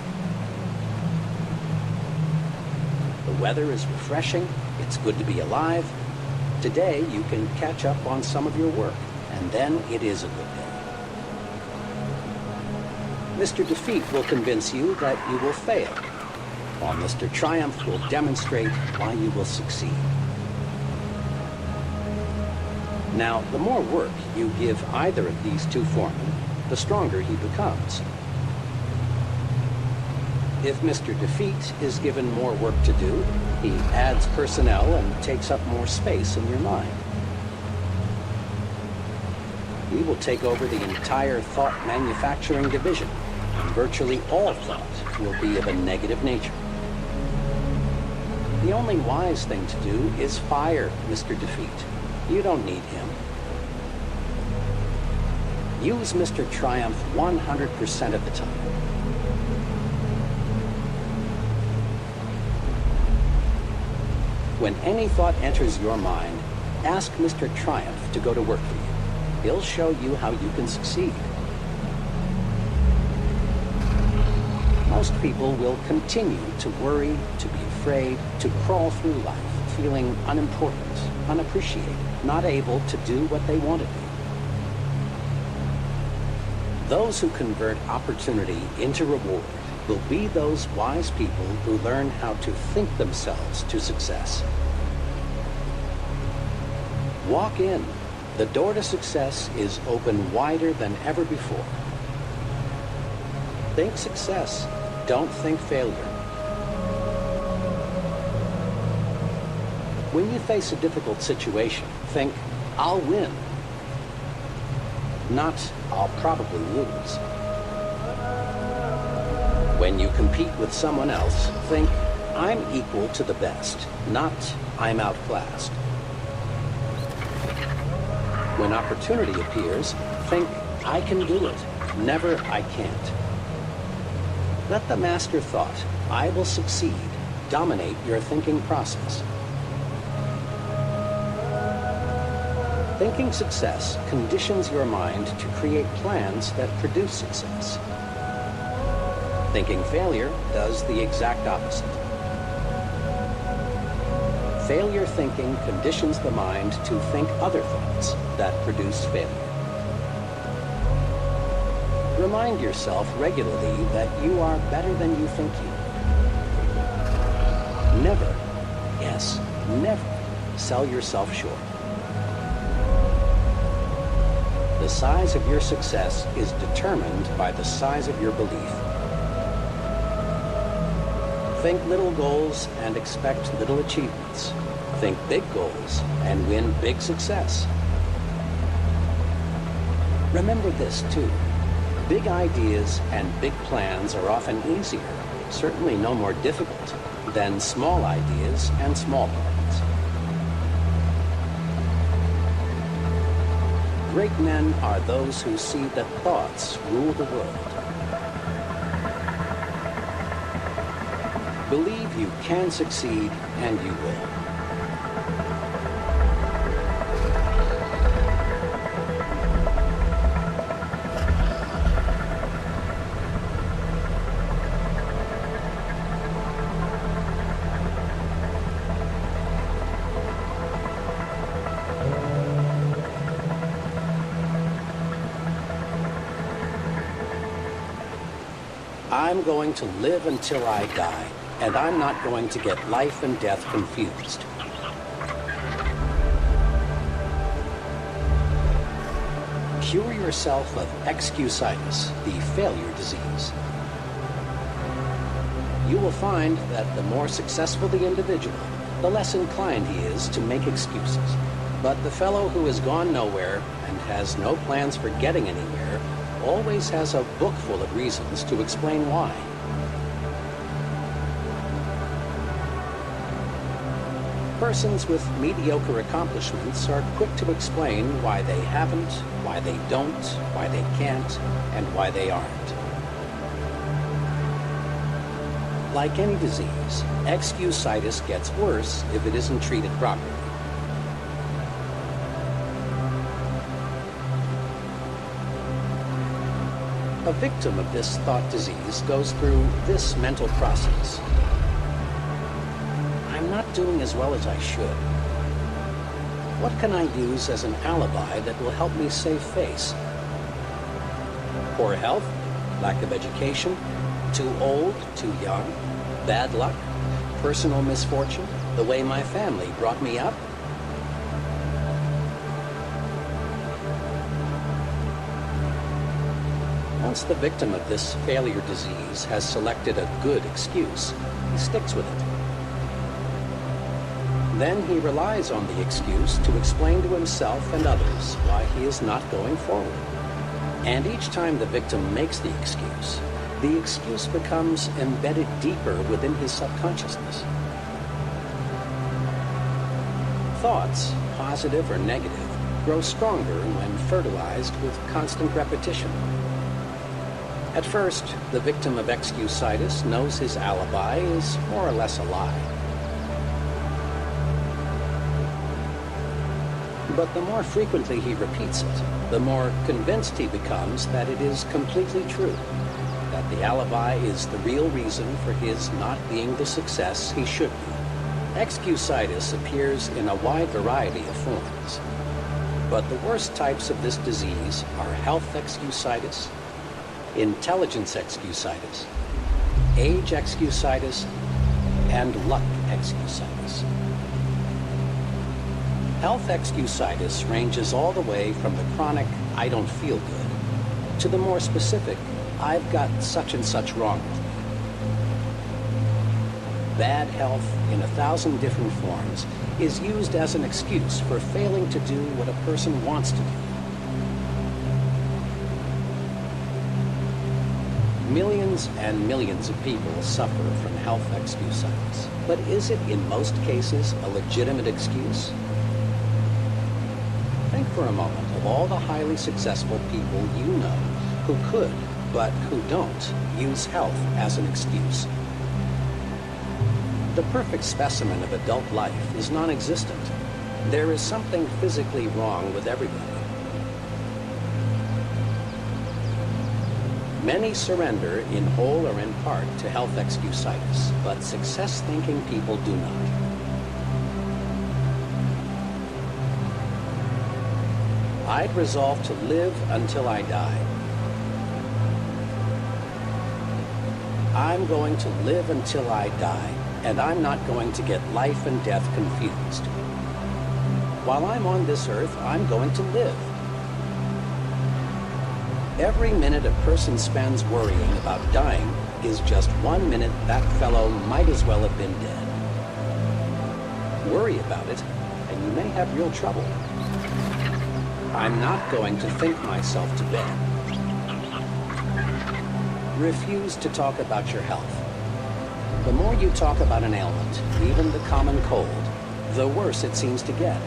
The weather is refreshing. It's good to be alive. Today, you can catch up on some of your work, and then it is a good day. Mr. Defeat will convince you that you will fail, while Mr. Triumph will demonstrate why you will succeed. Now, the more work you give either of these two foremen, the stronger he becomes. If Mr. Defeat is given more work to do, he adds personnel and takes up more space in your mind. He will take over the entire thought manufacturing division, and virtually all thought will be of a negative nature. The only wise thing to do is fire Mr. Defeat. You don't need him. Use Mr. Triumph 100% of the time. When any thought enters your mind, ask Mr. Triumph to go to work for you. He'll show you how you can succeed. Most people will continue to worry, to be afraid, to crawl through life, feeling unimportant, unappreciated, not able to do what they want to do. Those who convert opportunity into reward will be those wise people who learn how to think themselves to success. Walk in. The door to success is open wider than ever before. Think success. Don't think failure. When you face a difficult situation, think, I'll win. Not, I'll probably lose. When you compete with someone else, think, I'm equal to the best, not I'm outclassed. When opportunity appears, think, I can do it, never I can't. Let the master thought, I will succeed, dominate your thinking process. Thinking success conditions your mind to create plans that produce success. Thinking failure does the exact opposite. Failure thinking conditions the mind to think other thoughts that produce failure. Remind yourself regularly that you are better than you think you are. Never, yes, never sell yourself short. The size of your success is determined by the size of your belief. Think little goals and expect little achievements. Think big goals and win big success. Remember this too. Big ideas and big plans are often easier, certainly no more difficult, than small ideas and small plans. Great men are those who see that thoughts rule the world. Believe you can succeed, and you will. I'm going to live until I die, and I'm not going to get life and death confused. Cure yourself of excusitis, the failure disease. You will find that the more successful the individual, the less inclined he is to make excuses. But the fellow who has gone nowhere and has no plans for getting anywhere always has a book full of reasons to explain why. Persons with mediocre accomplishments are quick to explain why they haven't, why they don't, why they can't, and why they aren't. Like any disease, excusitis gets worse if it isn't treated properly. A victim of this thought disease goes through this mental process. I'm not doing as well as I should. What can I use as an alibi that will help me save face? Poor health, lack of education, too old, too young, bad luck, personal misfortune, the way my family brought me up. Once the victim of this failure disease has selected a good excuse, he sticks with it. Then he relies on the excuse to explain to himself and others why he is not going forward. And each time the victim makes the excuse becomes embedded deeper within his subconsciousness. Thoughts, positive or negative, grow stronger when fertilized with constant repetition. At first, the victim of excusitis knows his alibi is more or less a lie. But the more frequently he repeats it, the more convinced he becomes that it is completely true, that the alibi is the real reason for his not being the success he should be. Excusitis appears in a wide variety of forms, but the worst types of this disease are health excusitis, intelligence excusitis, age excusitis, and luck excusitis. Health excusitis ranges all the way from the chronic, I don't feel good, to the more specific, I've got such and such wrong with me. Bad health in 1,000 different forms is used as an excuse for failing to do what a person wants to do. Millions and millions of people suffer from health excusitis. But is it in most cases a legitimate excuse? Think for a moment of all the highly successful people you know who could, but who don't, use health as an excuse. The perfect specimen of adult life is non-existent. There is something physically wrong with everybody. Many surrender in whole or in part to health excusitis, but success-thinking people do not. I'd resolve to live until I die. I'm going to live until I die, and I'm not going to get life and death confused. While I'm on this earth, I'm going to live. Every minute a person spends worrying about dying is just 1 minute that fellow might as well have been dead. Worry about it, and you may have real trouble. I'm not going to think myself to bed. Refuse to talk about your health. The more you talk about an ailment, even the common cold, the worse it seems to get.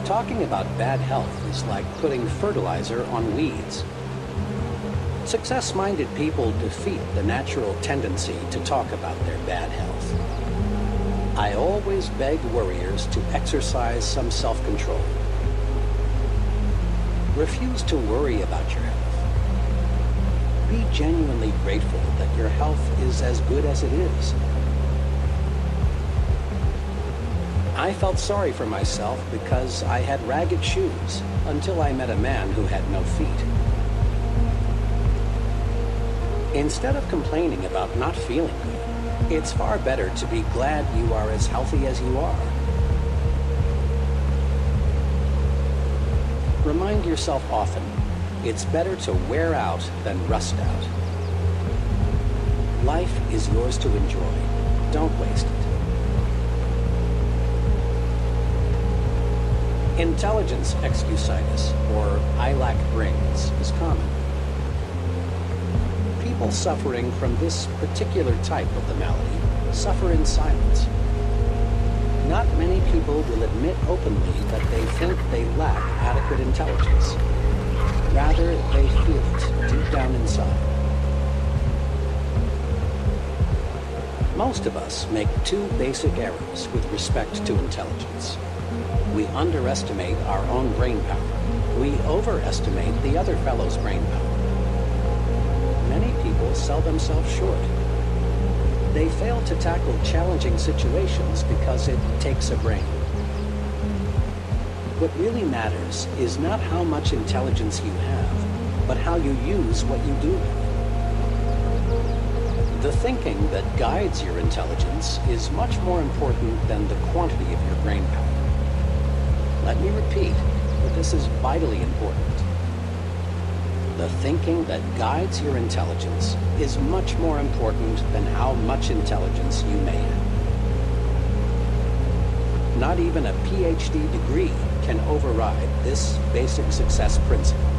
Talking about bad health is like putting fertilizer on weeds. Success-minded people defeat the natural tendency to talk about their bad health. I always beg worriers to exercise some self-control. Refuse to worry about your health. Be genuinely grateful that your health is as good as it is. I felt sorry for myself because I had ragged shoes until I met a man who had no feet. Instead of complaining about not feeling good, it's far better to be glad you are as healthy as you are. Remind yourself often, it's better to wear out than rust out. Life is yours to enjoy. Don't waste it. Intelligence excusitis, or I lack brains, is common. People suffering from this particular type of the malady suffer in silence. Not many people will admit openly that they think they lack adequate intelligence. Rather, they feel it deep down inside. Most of us make two basic errors with respect to intelligence. We underestimate our own brain power. We overestimate the other fellow's brain power. Many people sell themselves short. They fail to tackle challenging situations because it takes a brain. What really matters is not how much intelligence you have, but how you use what you do have. The thinking that guides your intelligence is much more important than the quantity of your brain power. Let me repeat that this is vitally important. The thinking that guides your intelligence is much more important than how much intelligence you may have. Not even a PhD degree can override this basic success principle.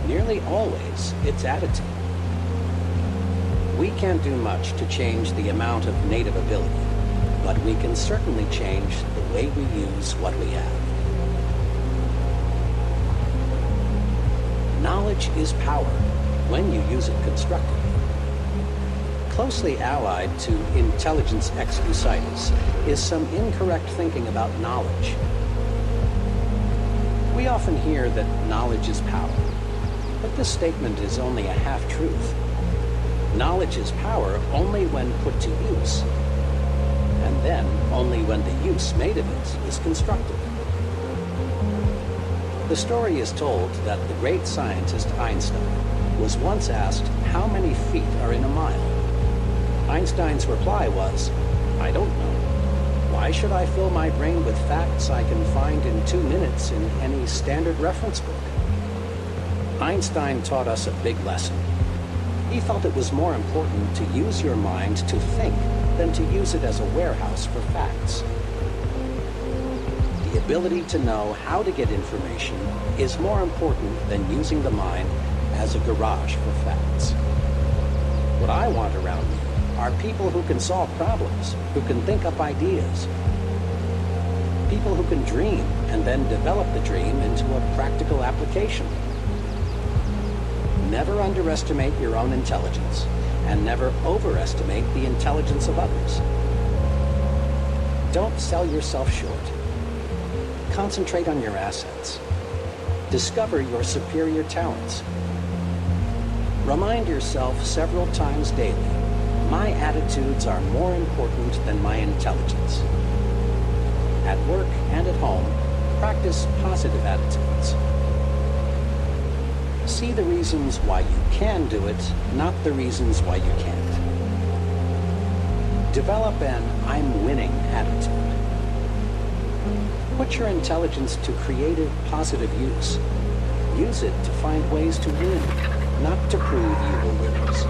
Nearly always, it's attitude. We can't do much to change the amount of native ability, but we can certainly change the way we use what we have. Knowledge is power when you use it constructively. Closely allied to intelligence excusitis is some incorrect thinking about knowledge. We often hear that knowledge is power, but this statement is only a half-truth. Knowledge is power only when put to use, and then only when the use made of it is constructive. The story is told that the great scientist Einstein was once asked how many feet are in a mile. Einstein's reply was, "I don't know. Why should I fill my brain with facts I can find in 2 minutes in any standard reference book?" Einstein taught us a big lesson. He felt it was more important to use your mind to think than to use it as a warehouse for facts. The ability to know how to get information is more important than using the mind as a garage for facts. What I want around me are people who can solve problems, who can think up ideas. People who can dream and then develop the dream into a practical application. Never underestimate your own intelligence, and never overestimate the intelligence of others. Don't sell yourself short. Concentrate on your assets. Discover your superior talents. Remind yourself several times daily, my attitudes are more important than my intelligence. At work and at home, practice positive attitudes. See the reasons why you can do it, not the reasons why you can't. Develop an I'm winning attitude. Put your intelligence to creative, positive use. Use it to find ways to win, not to prove you will lose.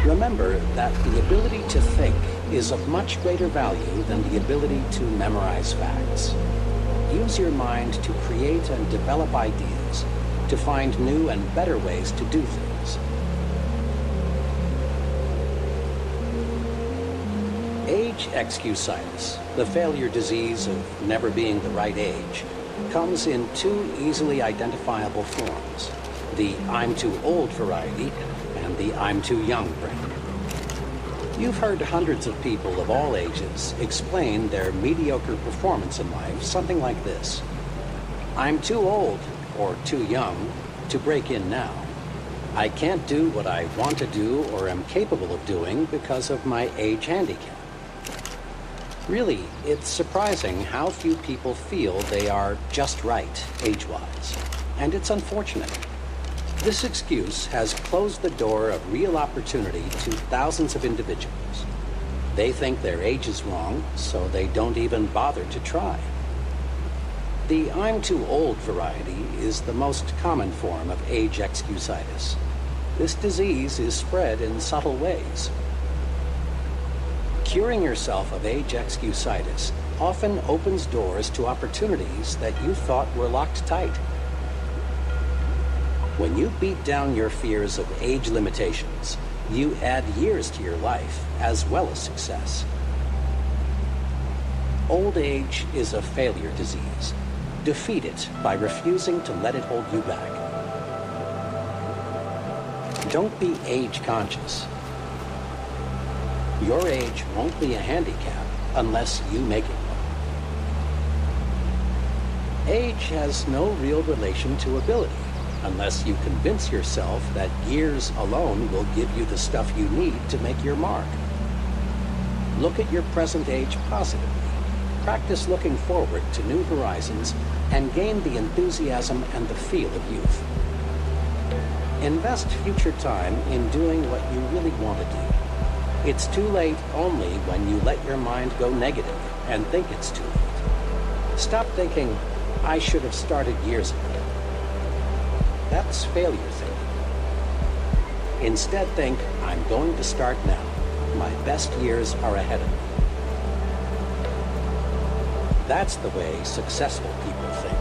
Remember that the ability to think is of much greater value than the ability to memorize facts. Use your mind to create and develop ideas, to find new and better ways to do things. Age excusitis, the failure disease of never being the right age, comes in two easily identifiable forms: the I'm too old variety and the I'm too young brand. You've heard hundreds of people of all ages explain their mediocre performance in life something like this: I'm too old or too young to break in now. I can't do what I want to do or am capable of doing because of my age handicap. Really, it's surprising how few people feel they are just right age-wise, and it's unfortunate. This excuse has closed the door of real opportunity to thousands of individuals. They think their age is wrong, so they don't even bother to try. The I'm too old variety is the most common form of age excusitis. This disease is spread in subtle ways. Curing yourself of age excusitis often opens doors to opportunities that you thought were locked tight. When you beat down your fears of age limitations, you add years to your life as well as success. Old age is a failure disease. Defeat it by refusing to let it hold you back. Don't be age conscious. Your age won't be a handicap unless you make it one. Age has no real relation to ability, unless you convince yourself that years alone will give you the stuff you need to make your mark. Look at your present age positively. Practice looking forward to new horizons and gain the enthusiasm and the feel of youth. Invest future time in doing what you really want to do. It's too late only when you let your mind go negative and think it's too late. Stop thinking, I should have started years ago. That's failure thinking. Instead think, I'm going to start now. My best years are ahead of me. That's the way successful people think.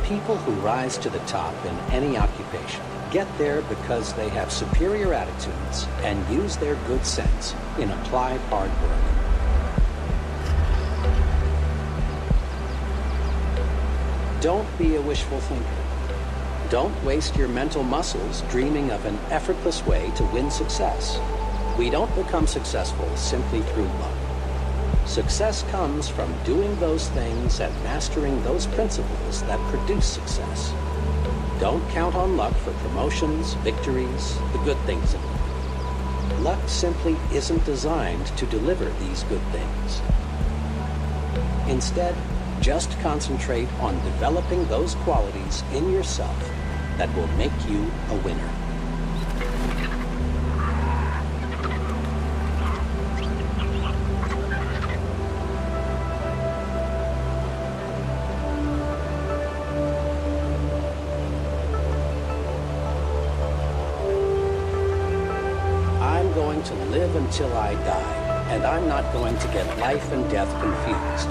People who rise to the top in any occupation get there because they have superior attitudes and use their good sense in applied hard work. Don't be a wishful thinker. Don't waste your mental muscles dreaming of an effortless way to win success. We don't become successful simply through luck. Success comes from doing those things and mastering those principles that produce success. Don't count on luck for promotions, victories, the good things in life. Luck simply isn't designed to deliver these good things. Instead, just concentrate on developing those qualities in yourself that will make you a winner. I'm going to live until I die, and I'm not going to get life and death confused.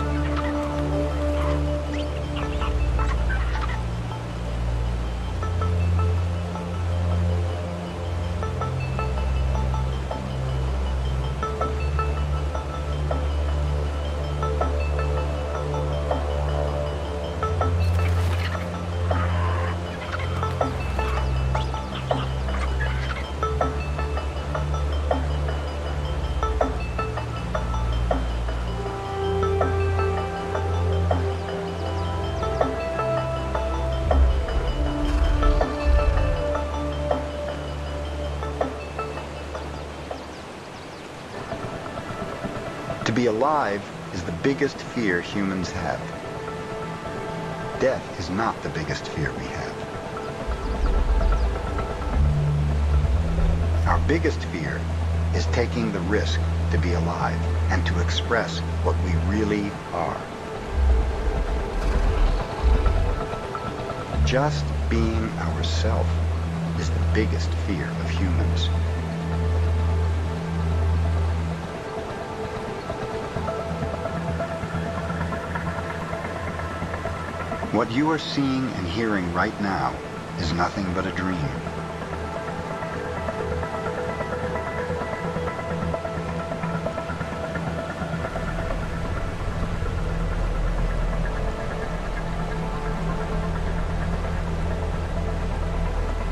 To be alive is the biggest fear humans have. Death is not the biggest fear we have. Our biggest fear is taking the risk to be alive and to express what we really are. just being ourself is the biggest fear of humans. What you are seeing and hearing right now is nothing but a dream.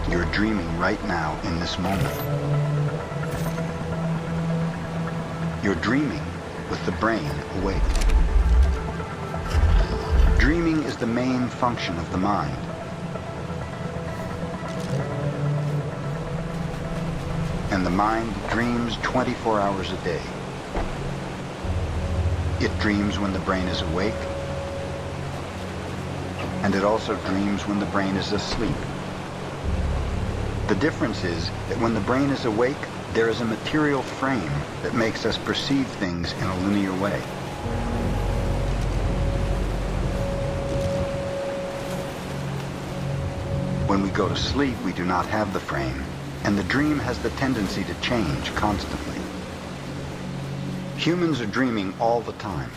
You're dreaming right now in this moment. You're dreaming with the brain awake. Dreaming is the main function of the mind. And the mind dreams 24 hours a day. It dreams when the brain is awake, and it also dreams when the brain is asleep. The difference is that when the brain is awake, there is a material frame that makes us perceive things in a linear way. When we go to sleep, we do not have the frame, and the dream has the tendency to change constantly. Humans are dreaming all the time.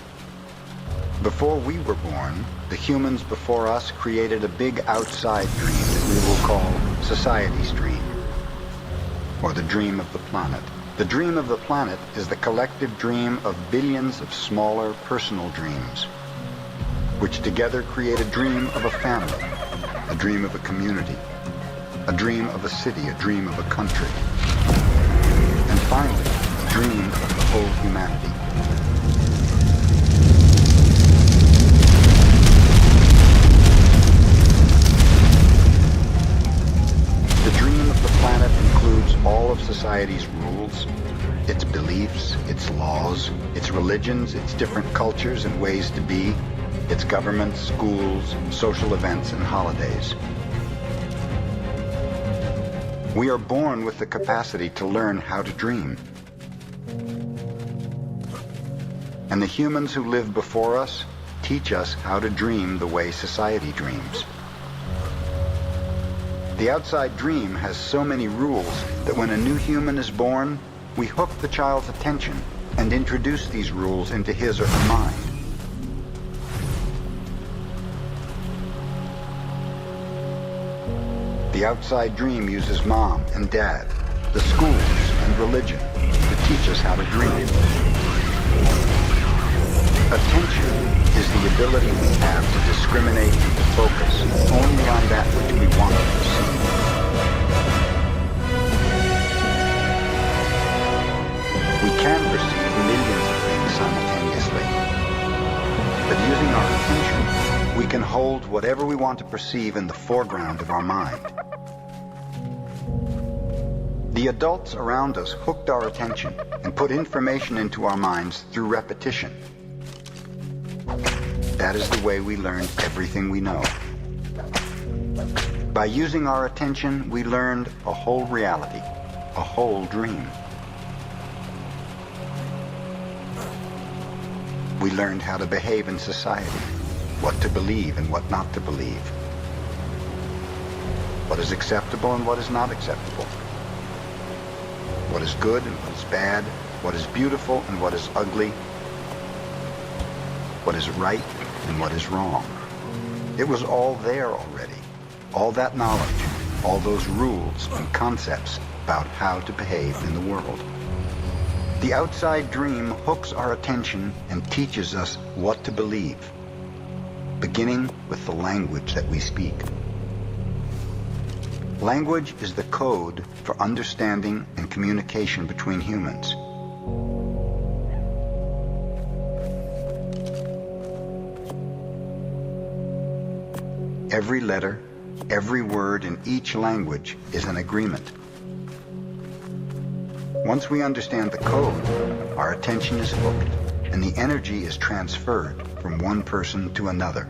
Before we were born, the humans before us created a big outside dream that we will call society's dream, or the dream of the planet. The dream of the planet is the collective dream of billions of smaller personal dreams, which together create a dream of a family, a dream of a community, a dream of a city, a dream of a country, and finally, a dream of the whole humanity. The dream of the planet includes all of society's rules, its beliefs, its laws, its religions, its different cultures and ways to be, its governments, schools, social events, and holidays. We are born with the capacity to learn how to dream. And the humans who live before us teach us how to dream the way society dreams. The outside dream has so many rules that when a new human is born, we hook the child's attention and introduce these rules into his or her mind. The outside dream uses mom and dad, the schools, and religion to teach us how to dream. Attention is the ability we have to discriminate and to focus only on that which we want to perceive. We can perceive millions of things simultaneously, but using our attention, we can hold whatever we want to perceive in the foreground of our mind. The adults around us hooked our attention and put information into our minds through repetition. That is the way we learned everything we know. By using our attention, we learned a whole reality, a whole dream. We learned how to behave in society, what to believe and what not to believe, what is acceptable and what is not acceptable, what is good and what is bad, what is beautiful and what is ugly, what is right and what is wrong. It was all there already. All that knowledge, all those rules and concepts about how to behave in the world. The outside dream hooks our attention and teaches us what to believe, beginning with the language that we speak. Language is the code for understanding and communication between humans. Every letter, every word in each language is an agreement. Once we understand the code, our attention is hooked and the energy is transferred from one person to another.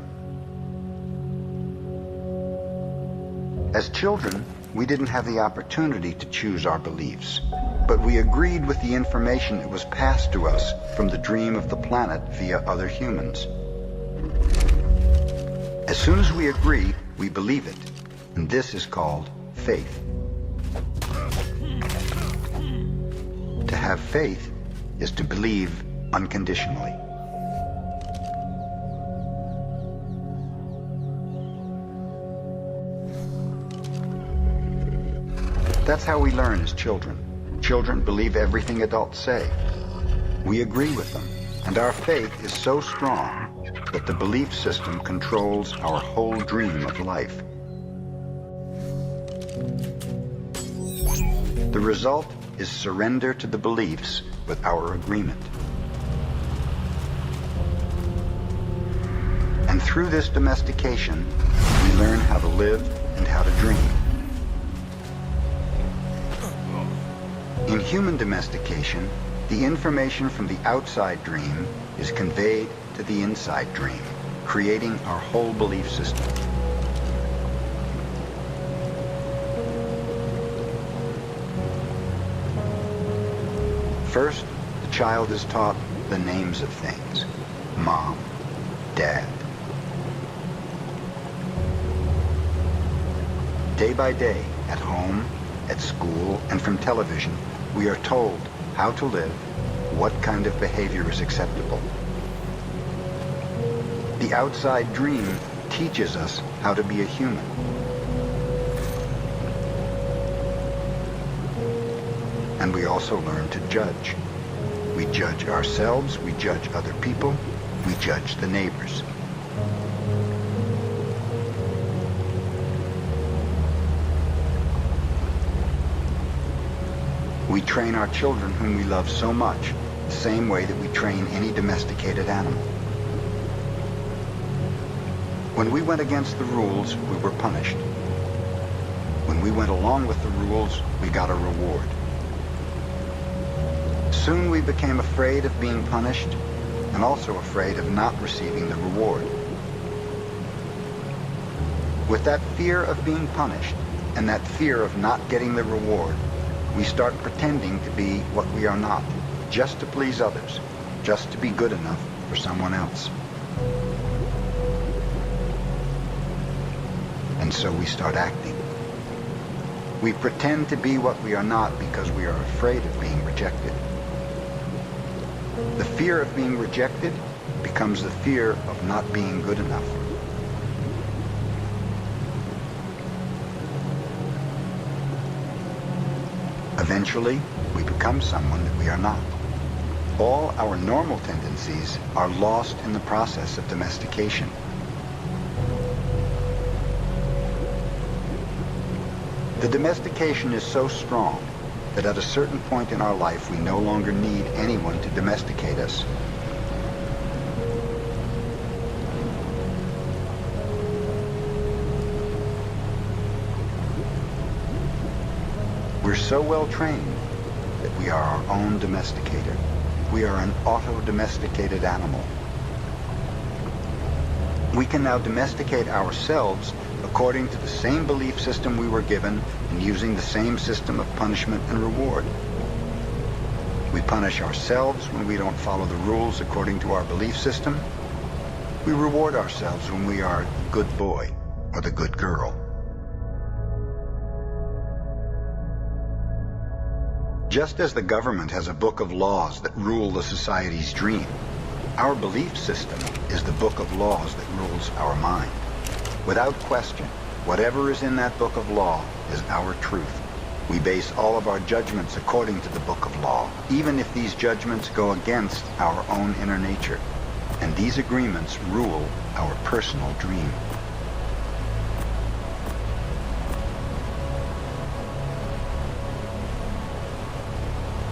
As children, we didn't have the opportunity to choose our beliefs, but we agreed with the information that was passed to us from the dream of the planet via other humans. As soon as we agree, we believe it, and this is called faith. To have faith is to believe unconditionally. That's how we learn as children. Children believe everything adults say. We agree with them, and our faith is so strong that the belief system controls our whole dream of life. The result is surrender to the beliefs with our agreement. And through this domestication, we learn how to live and how to dream. In human domestication, the information from the outside dream is conveyed to the inside dream, creating our whole belief system. First, the child is taught the names of things: mom, dad. Day by day, at home, at school, and from television, we are told how to live, what kind of behavior is acceptable. The outside dream teaches us how to be a human. And we also learn to judge. We judge ourselves, we judge other people, we judge the neighbors. We train our children whom we love so much, the same way that we train any domesticated animal. When we went against the rules, we were punished. When we went along with the rules, we got a reward. Soon we became afraid of being punished and also afraid of not receiving the reward. With that fear of being punished and that fear of not getting the reward, we start pretending to be what we are not, just to please others, just to be good enough for someone else. And so we start acting. We pretend to be what we are not because we are afraid of being rejected. The fear of being rejected becomes the fear of not being good enough. Eventually, we become someone that we are not. All our normal tendencies are lost in the process of domestication. The domestication is so strong that at a certain point in our life we no longer need anyone to domesticate us. We're so well trained that we are our own domesticator. We are an auto-domesticated animal. We can now domesticate ourselves according to the same belief system we were given and using the same system of punishment and reward. We punish ourselves when we don't follow the rules according to our belief system. We reward ourselves when we are the good boy or the good girl. Just as the government has a book of laws that rule the society's dream, our belief system is the book of laws that rules our mind. Without question, whatever is in that book of law is our truth. We base all of our judgments according to the book of law, even if these judgments go against our own inner nature. And these agreements rule our personal dream.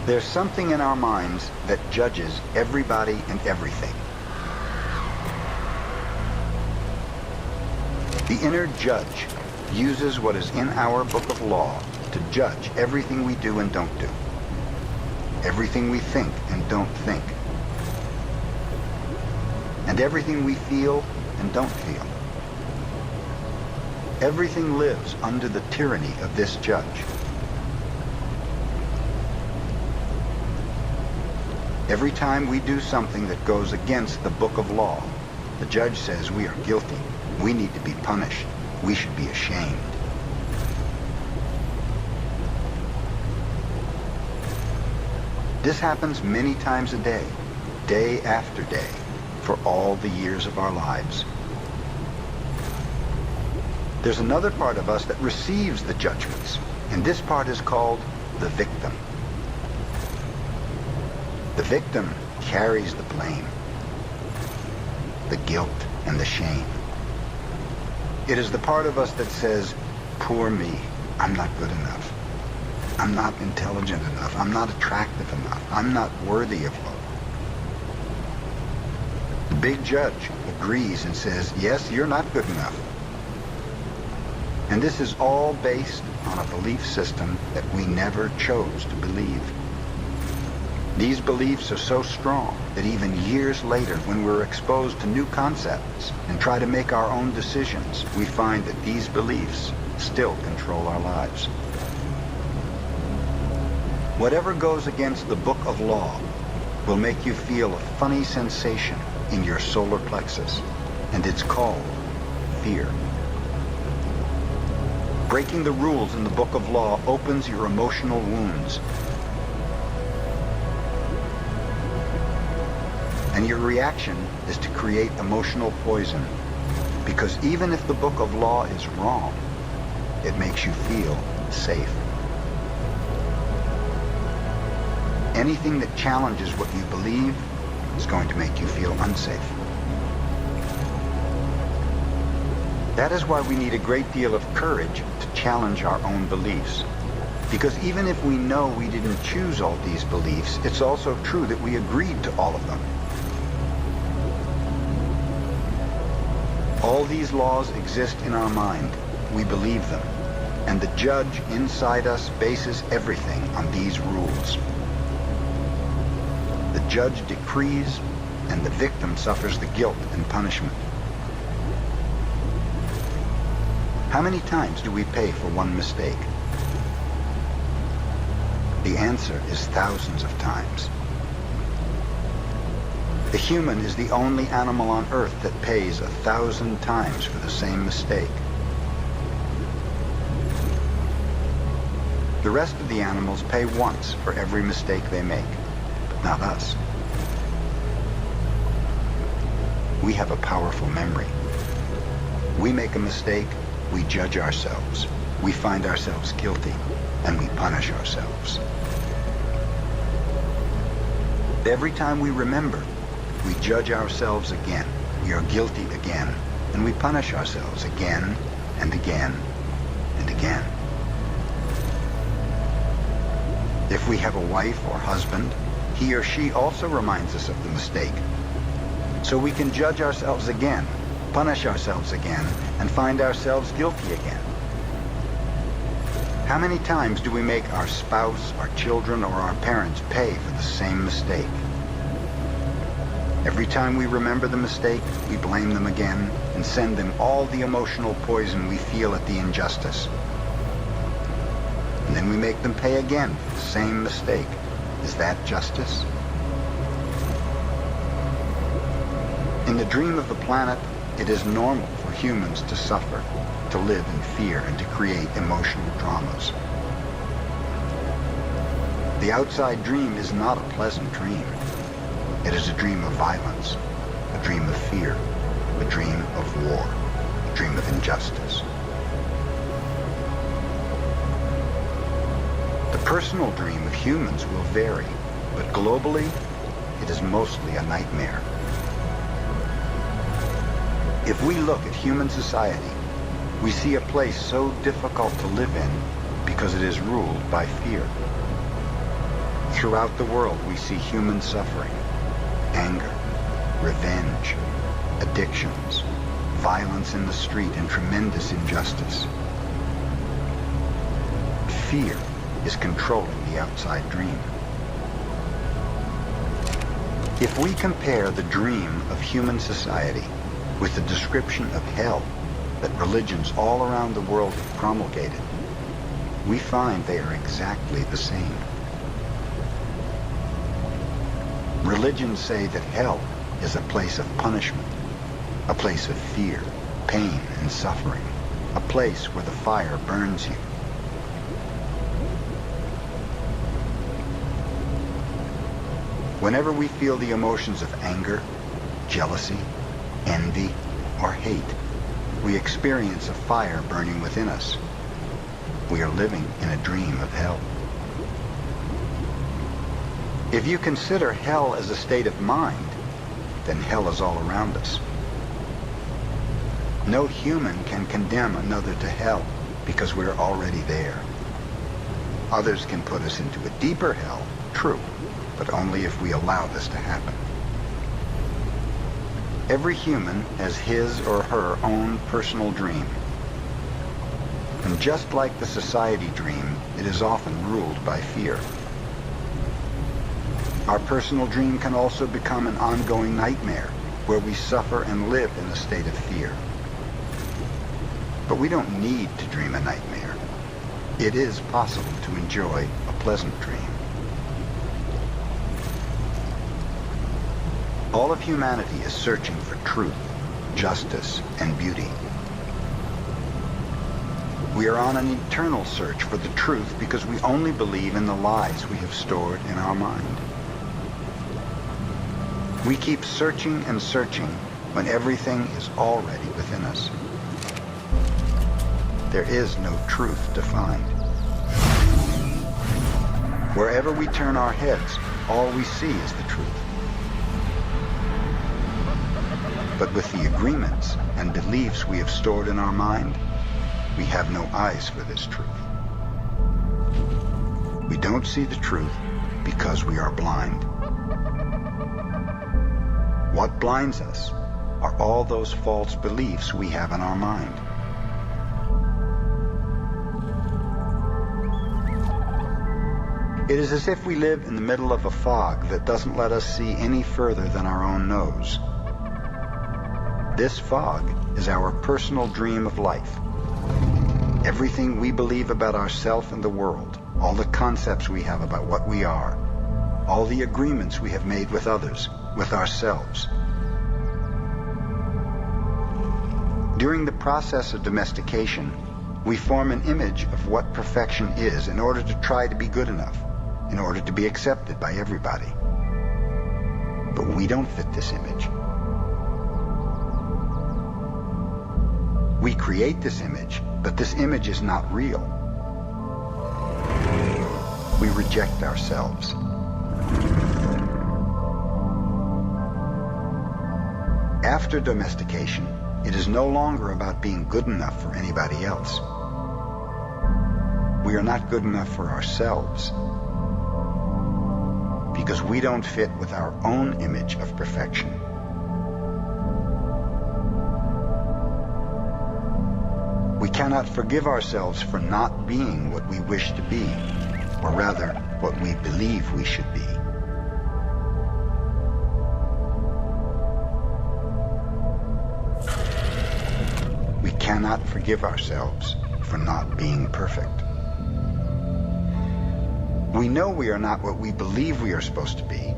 There's something in our minds that judges everybody and everything. The inner judge uses what is in our book of law to judge everything we do and don't do, everything we think and don't think, and everything we feel and don't feel. Everything lives under the tyranny of this judge. Every time we do something that goes against the book of law, the judge says we are guilty. We need to be punished. we should be ashamed. This happens many times a day after day, for all the years of our lives. There's another part of us that receives the judgments, and this part is called the victim. The victim carries the blame, the guilt, and the shame. It is the part of us that says, poor me, I'm not good enough. I'm not intelligent enough. I'm not attractive enough. I'm not worthy of love. The big judge agrees and says, yes, you're not good enough. And this is all based on a belief system that we never chose to believe. These beliefs are so strong that even years later, when we're exposed to new concepts and try to make our own decisions, we find that these beliefs still control our lives. Whatever goes against the book of law will make you feel a funny sensation in your solar plexus, and it's called fear. Breaking the rules in the book of law opens your emotional wounds. And your reaction is to create emotional poison, because even if the book of law is wrong, it makes you feel safe. Anything that challenges what you believe is going to make you feel unsafe. That is why we need a great deal of courage to challenge our own beliefs. Because even if we know we didn't choose all these beliefs, it's also true that we agreed to all of them. All these laws exist in our mind. We believe them. And the judge inside us bases everything on these rules. The judge decrees, and the victim suffers the guilt and punishment. How many times do we pay for one mistake? The answer is thousands of times. The human is the only animal on Earth that pays 1,000 times for the same mistake. The rest of the animals pay once for every mistake they make, but not us. We have a powerful memory. We make a mistake, we judge ourselves. We find ourselves guilty, and we punish ourselves. Every time we remember, we judge ourselves again. We are guilty again, and we punish ourselves again and again and again. If we have a wife or husband, he or she also reminds us of the mistake. So we can judge ourselves again, punish ourselves again, and find ourselves guilty again. How many times do we make our spouse, our children, or our parents pay for the same mistake? Every time we remember the mistake, we blame them again and send them all the emotional poison we feel at the injustice. And then we make them pay again for the same mistake. Is that justice? In the dream of the planet, it is normal for humans to suffer, to live in fear, and to create emotional dramas. The outside dream is not a pleasant dream. It is a dream of violence, a dream of fear, a dream of war, a dream of injustice. The personal dream of humans will vary, but globally, it is mostly a nightmare. If we look at human society, we see a place so difficult to live in because it is ruled by fear. Throughout the world, we see human suffering, anger, revenge, addictions, violence in the street, and tremendous injustice. Fear is controlling the outside dream. If we compare the dream of human society with the description of hell that religions all around the world have promulgated, we find they are exactly the same. Religions say that hell is a place of punishment, a place of fear, pain, and suffering. a place where the fire burns you. Whenever we feel the emotions of anger, jealousy, envy, or hate, we experience a fire burning within us. We are living in a dream of hell. If you consider hell as a state of mind, then hell is all around us. No human can condemn another to hell because we're already there. Others can put us into a deeper hell, true, but only if we allow this to happen. Every human has his or her own personal dream. And just like the society dream, it is often ruled by fear. Our personal dream can also become an ongoing nightmare where we suffer and live in a state of fear. But we don't need to dream a nightmare. It is possible to enjoy a pleasant dream. All of humanity is searching for truth, justice, and beauty. We are on an eternal search for the truth because we only believe in the lies we have stored in our mind. We keep searching and searching when everything is already within us. There is no truth to find. Wherever we turn our heads, all we see is the truth. But with the agreements and beliefs we have stored in our mind, we have no eyes for this truth. We don't see the truth because we are blind. What blinds us are all those false beliefs we have in our mind. It is as if we live in the middle of a fog that doesn't let us see any further than our own nose. This fog is our personal dream of life. Everything we believe about ourselves and the world, all the concepts we have about what we are, all the agreements we have made with others, with ourselves. During the process of domestication, we form an image of what perfection is in order to try to be good enough, in order to be accepted by everybody. But we don't fit this image. We create this image, but this image is not real. We reject ourselves. After domestication, it is no longer about being good enough for anybody else. We are not good enough for ourselves because we don't fit with our own image of perfection. We cannot forgive ourselves for not being what we wish to be, or rather, what we believe we should be. We cannot forgive ourselves for not being perfect. We know we are not what we believe we are supposed to be,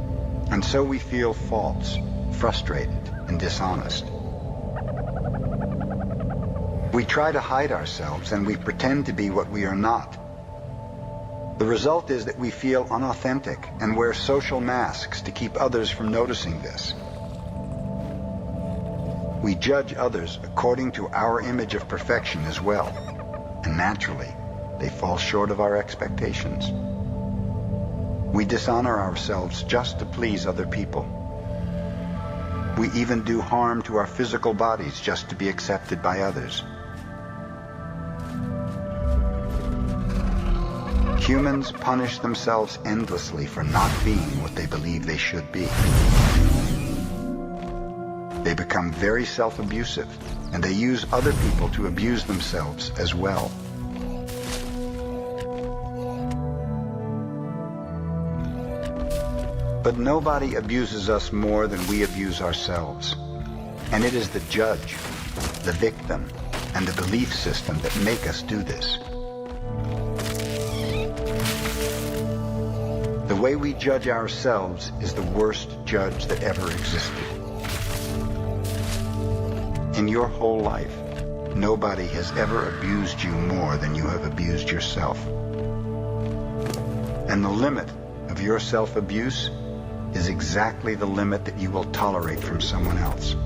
and so we feel false, frustrated, and dishonest. We try to hide ourselves and we pretend to be what we are not. The result is that we feel unauthentic and wear social masks to keep others from noticing this. We judge others according to our image of perfection as well, and naturally, they fall short of our expectations. We dishonor ourselves just to please other people. We even do harm to our physical bodies just to be accepted by others. Humans punish themselves endlessly for not being what they believe they should be. They become very self-abusive, and they use other people to abuse themselves as well. But nobody abuses us more than we abuse ourselves. And it is the judge, the victim, and the belief system that make us do this. The way we judge ourselves is the worst judge that ever existed. In your whole life, nobody has ever abused you more than you have abused yourself. And the limit of your self-abuse is exactly the limit that you will tolerate from someone else.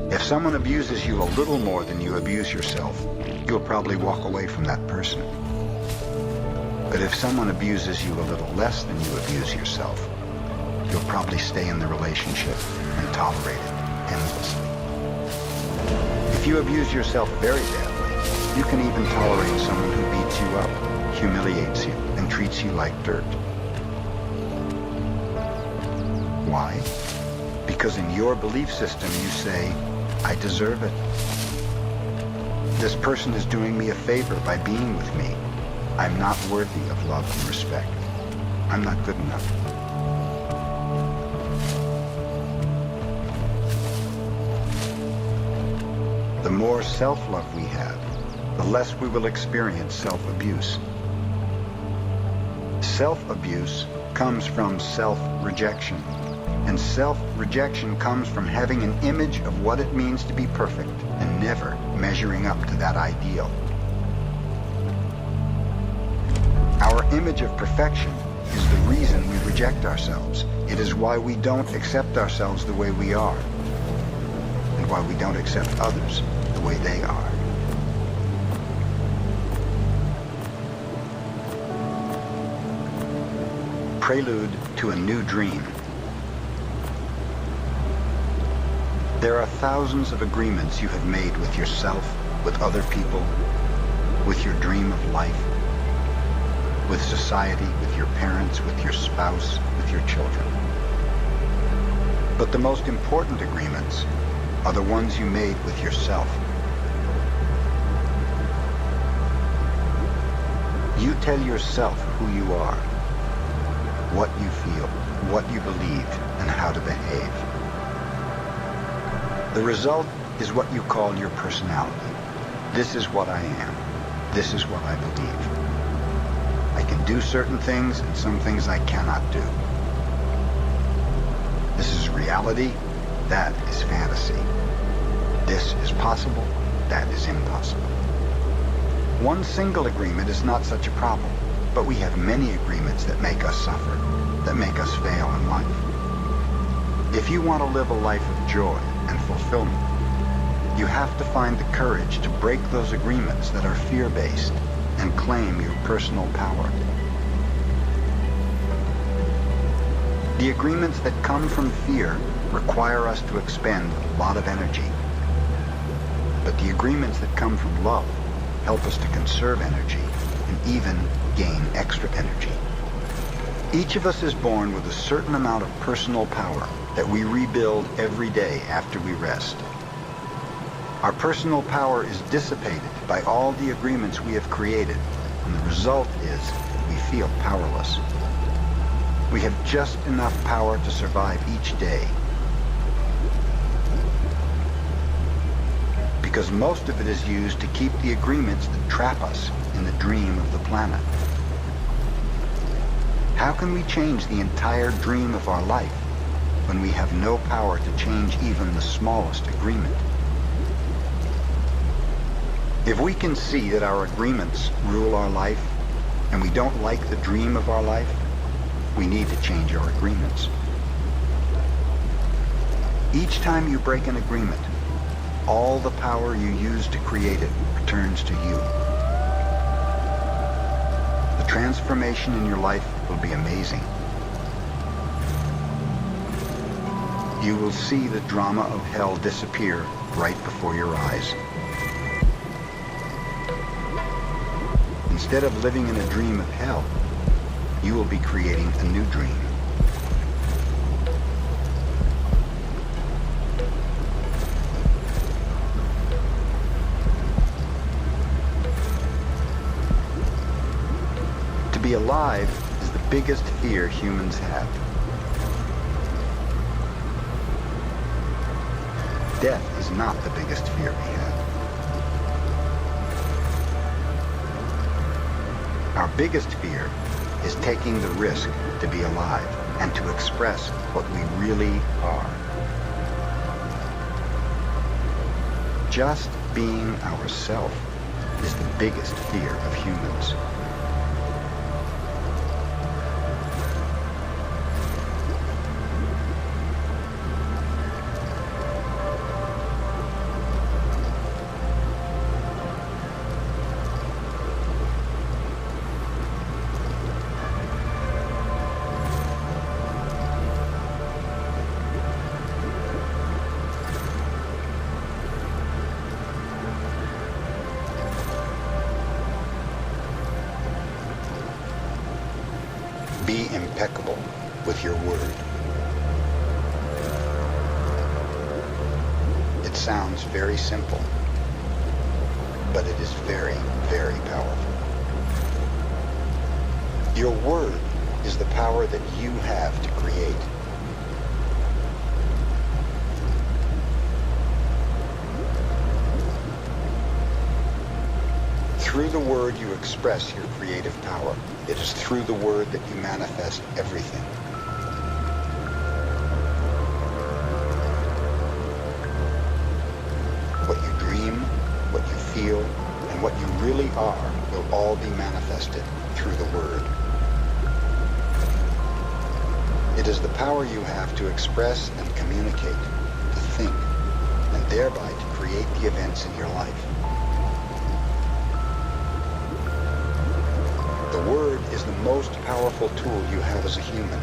If someone abuses you a little more than you abuse yourself, you'll probably walk away from that person. But if someone abuses you a little less than you abuse yourself, you'll probably stay in the relationship and tolerate it endlessly. If you abuse yourself very badly, you can even tolerate someone who beats you up, humiliates you, and treats you like dirt. Why? Because in your belief system you say, I deserve it. This person is doing me a favor by being with me. I'm not worthy of love and respect. I'm not good enough. The more self-love we have, the less we will experience self-abuse. Self-abuse comes from self-rejection. And self-rejection comes from having an image of what it means to be perfect and never measuring up to that ideal. Our image of perfection is the reason we reject ourselves. It is why we don't accept ourselves the way we are, and why we don't accept others the way they are. Prelude to a New Dream. There are thousands of agreements you have made with yourself, with other people, with your dream of life, with society, with your parents, with your spouse, with your children. But the most important agreements are the ones you made with yourself. You tell yourself who you are, what you feel, what you believe, and how to behave. The result is what you call your personality. This is what I am. This is what I believe. I can do certain things and some things I cannot do. This is reality. That is fantasy. This is possible. That is impossible. One single agreement is not such a problem, but we have many agreements that make us suffer, that make us fail in life. If you want to live a life of joy and fulfillment, you have to find the courage to break those agreements that are fear-based and claim your personal power. The agreements that come from fear require us to expend a lot of energy. But the agreements that come from love help us to conserve energy and even gain extra energy. Each of us is born with a certain amount of personal power that we rebuild every day after we rest. Our personal power is dissipated by all the agreements we have created, and the result is we feel powerless. We have just enough power to survive each day, because most of it is used to keep the agreements that trap us in the dream of the planet. How can we change the entire dream of our life when we have no power to change even the smallest agreement? If we can see that our agreements rule our life, and we don't like the dream of our life, we need to change our agreements. Each time you break an agreement, all the power you used to create it returns to you. The transformation in your life will be amazing. You will see the drama of hell disappear right before your eyes. Instead of living in a dream of hell, you will be creating a new dream. To be alive is the biggest fear humans have. Death is not the biggest fear we have. Our biggest fear is taking the risk to be alive and to express what we really are. Just being ourself is the biggest fear of humans. Be impeccable with your word. It sounds very simple, but it is very, very powerful. Your word is the power that you have to create. Through the word you express your creative power. It is through the word that you manifest everything. What you dream, what you feel, and what you really are will all be manifested through the word. It is the power you have to express and communicate, to think, and thereby to create the events in your life. The word is the most powerful tool you have as a human.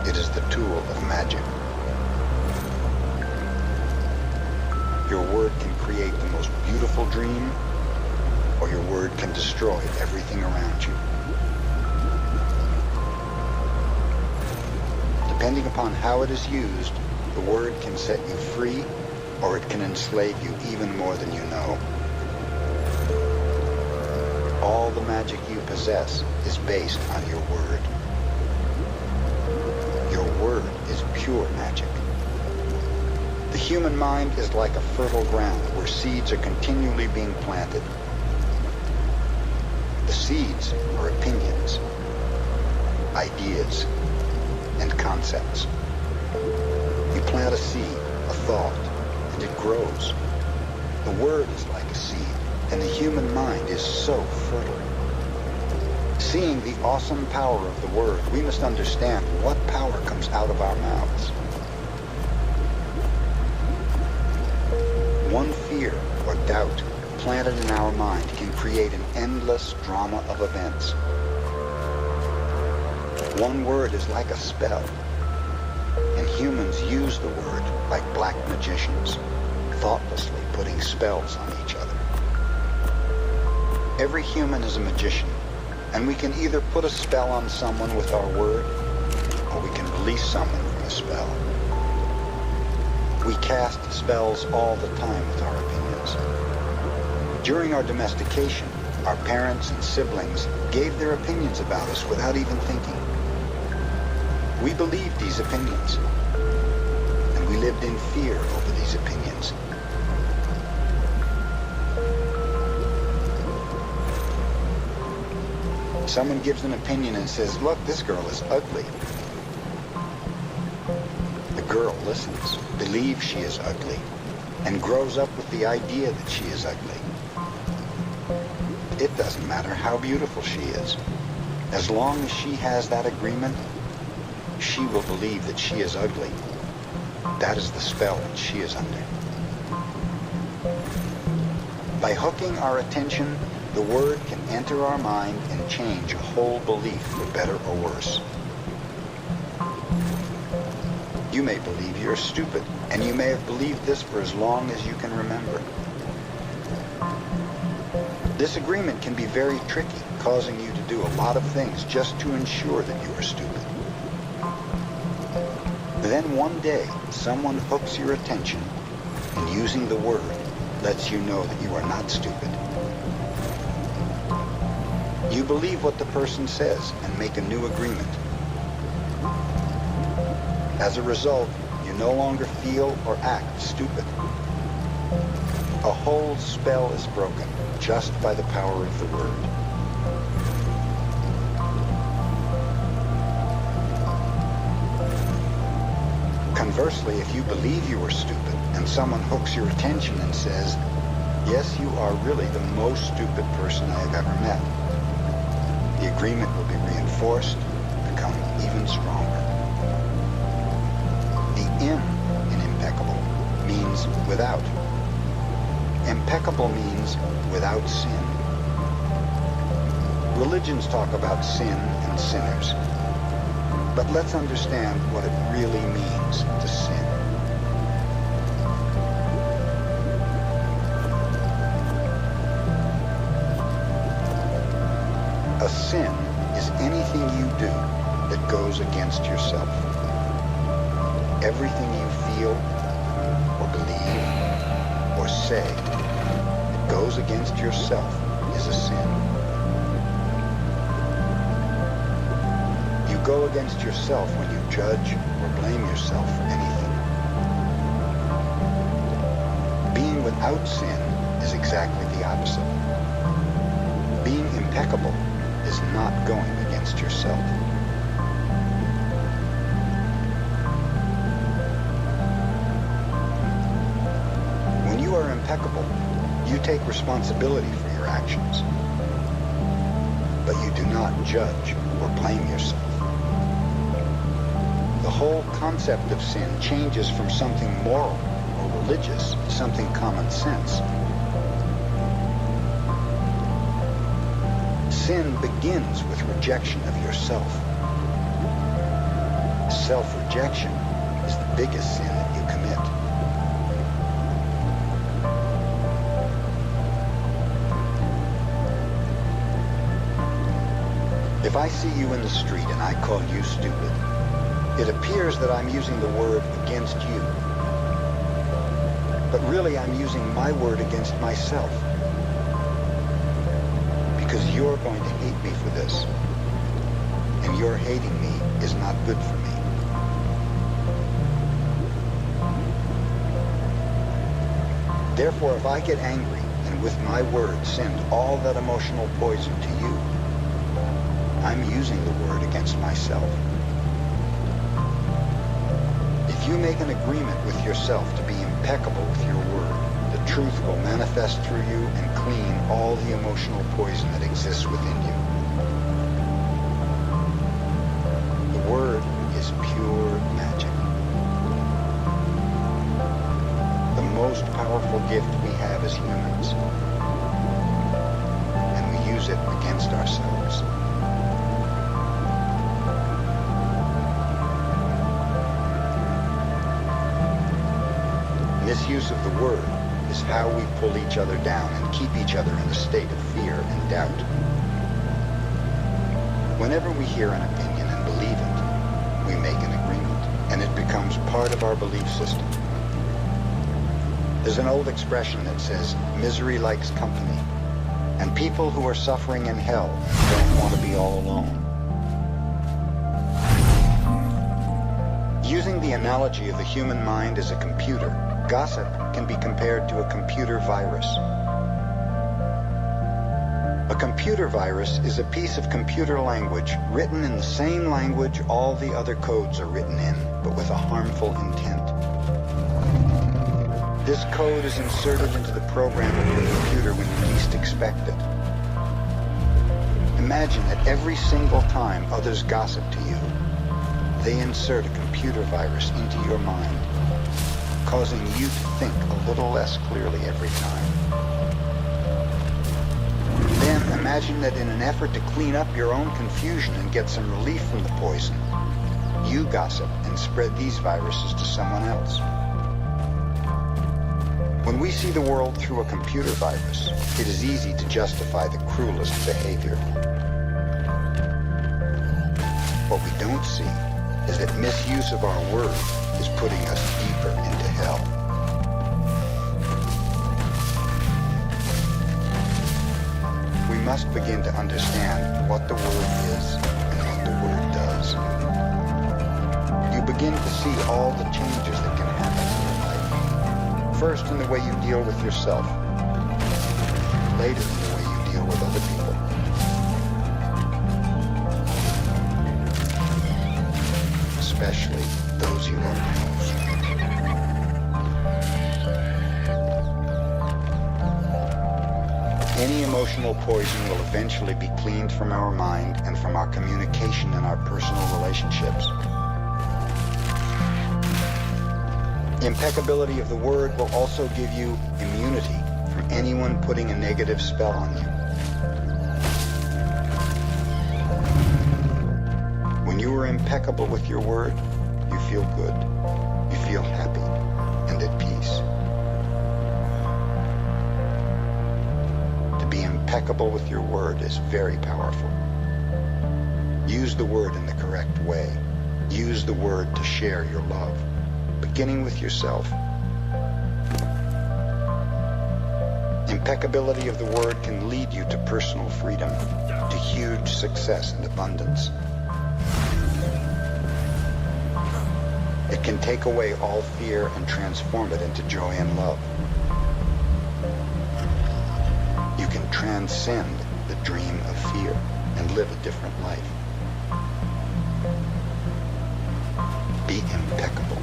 It is the tool of magic. Your word can create the most beautiful dream, or your word can destroy everything around you. Depending upon how it is used, the word can set you free, or it can enslave you even more than you know. All the magic you possess is based on your word. Your word is pure magic. The human mind is like a fertile ground where seeds are continually being planted. The seeds are opinions, ideas, and concepts. You plant a seed, a thought, and it grows. The word is like a seed. And the human mind is so fertile. Seeing the awesome power of the word, we must understand what power comes out of our mouths. One fear or doubt planted in our mind can create an endless drama of events. One word is like a spell, and humans use the word like black magicians, thoughtlessly putting spells on each other. Every human is a magician, and we can either put a spell on someone with our word, or we can release someone from a spell. We cast spells all the time with our opinions. During our domestication, our parents and siblings gave their opinions about us without even thinking. We believed these opinions, and we lived in fear over these opinions. Someone gives an opinion and says, "Look, this girl is ugly." The girl listens, believes she is ugly, and grows up with the idea that she is ugly. It doesn't matter how beautiful she is. As long as she has that agreement, she will believe that she is ugly. That is the spell that she is under. By hooking our attention, the word can enter our mind and change a whole belief for better or worse. You may believe you're stupid, and you may have believed this for as long as you can remember. This agreement can be very tricky, causing you to do a lot of things just to ensure that you are stupid. Then one day, someone hooks your attention, and using the word, lets you know that you are not stupid. You believe what the person says and make a new agreement. As a result, you no longer feel or act stupid. A whole spell is broken just by the power of the word. Conversely, if you believe you are stupid, and someone hooks your attention and says, yes, you are really the most stupid person I have ever met, the agreement will be reinforced, become even stronger. The M in impeccable means without. Impeccable means without sin. Religions talk about sin and sinners, but let's understand what it really means to sin. A sin is anything you do that goes against yourself. Everything you feel, or believe, or say that goes against yourself is a sin. You go against yourself when you judge or blame yourself for anything. Being without sin is exactly the opposite. Being impeccable is not going against yourself. When you are impeccable, you take responsibility for your actions, but you do not judge or blame yourself. The whole concept of sin changes from something moral or religious to something common sense. Sin begins with rejection of yourself. Self-rejection is the biggest sin that you commit. If I see you in the street and I call you stupid, it appears that I'm using the word against you. But really I'm using my word against myself. Because you're going to hate me for this. And your hating me is not good for me. Therefore, if I get angry and with my words send all that emotional poison to you, I'm using the word against myself. If you make an agreement with yourself to be impeccable with your word, the truth will manifest through you and clean all the emotional poison that exists within you. The word is pure magic. The most powerful gift we have as humans. And we use it against ourselves. Misuse of the word is how we pull each other down and keep each other in a state of fear and doubt. Whenever we hear an opinion and believe it, we make an agreement, and it becomes part of our belief system. There's an old expression that says, misery likes company, and people who are suffering in hell don't want to be all alone. Using the analogy of the human mind as a computer, gossip can be compared to a computer virus. A computer virus is a piece of computer language written in the same language all the other codes are written in, but with a harmful intent. This code is inserted into the program of your computer when you least expect it. Imagine that every single time others gossip to you, they insert a computer virus into your mind, causing you to think a little less clearly every time. Then imagine that in an effort to clean up your own confusion and get some relief from the poison, you gossip and spread these viruses to someone else. When we see the world through a computer virus, it is easy to justify the cruelest behavior. What we don't see is that misuse of our word is putting us deeper into hell. We must begin to understand what the word is and what the word does. You begin to see all the changes that can happen in your life. First, in the way you deal with yourself. Later, in the way you deal with other people. Especially those you love most. Any emotional poison will eventually be cleaned from our mind and from our communication and our personal relationships. Impeccability of the word will also give you immunity from anyone putting a negative spell on you. When you are impeccable with your word, you feel good, you feel happy and at peace. To be impeccable with your word is very powerful. Use the word in the correct way. Use the word to share your love, beginning with yourself. Impeccability of the word can lead you to personal freedom, to huge success and abundance. It can take away all fear and transform it into joy and love. You can transcend the dream of fear and live a different life. Be impeccable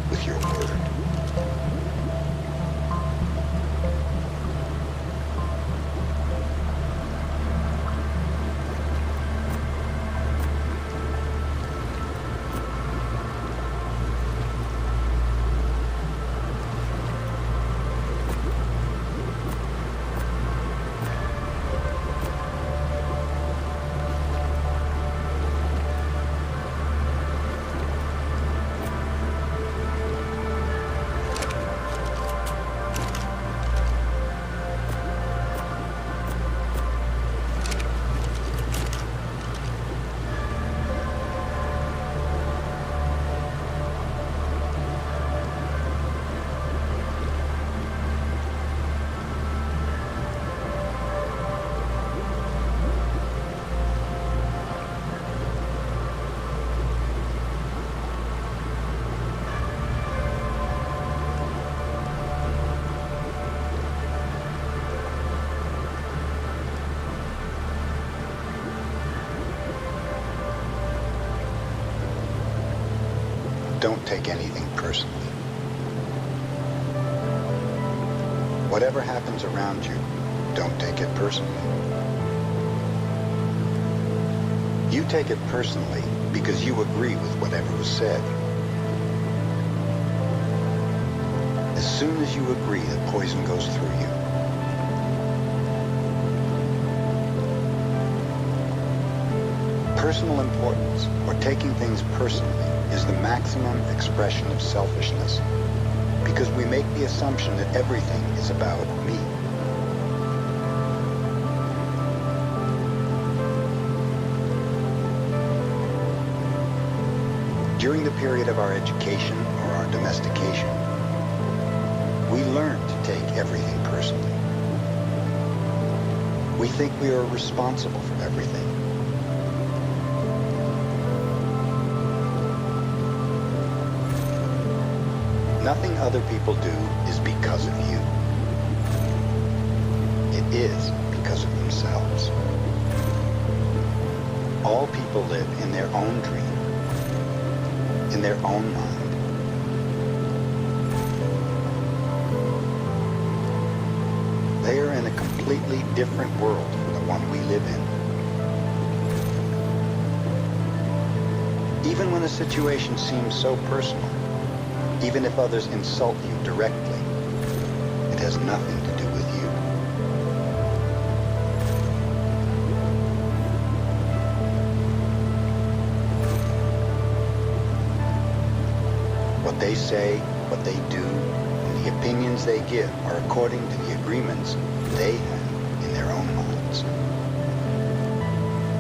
with your word. Don't take anything personally. Whatever happens around you, don't take it personally. You take it personally because you agree with whatever was said. As soon as you agree, the poison goes through you. Personal importance, or taking things personally, is the maximum expression of selfishness, because we make the assumption that everything is about me. During the period of our education or our domestication, we learn to take everything personally. We think we are responsible for everything. Nothing other people do is because of you. It is because of themselves. All people live in their own dream, in their own mind. They are in a completely different world from the one we live in. Even when a situation seems so personal, even if others insult you directly, it has nothing to do with you. What they say, what they do, and the opinions they give are according to the agreements they have in their own minds.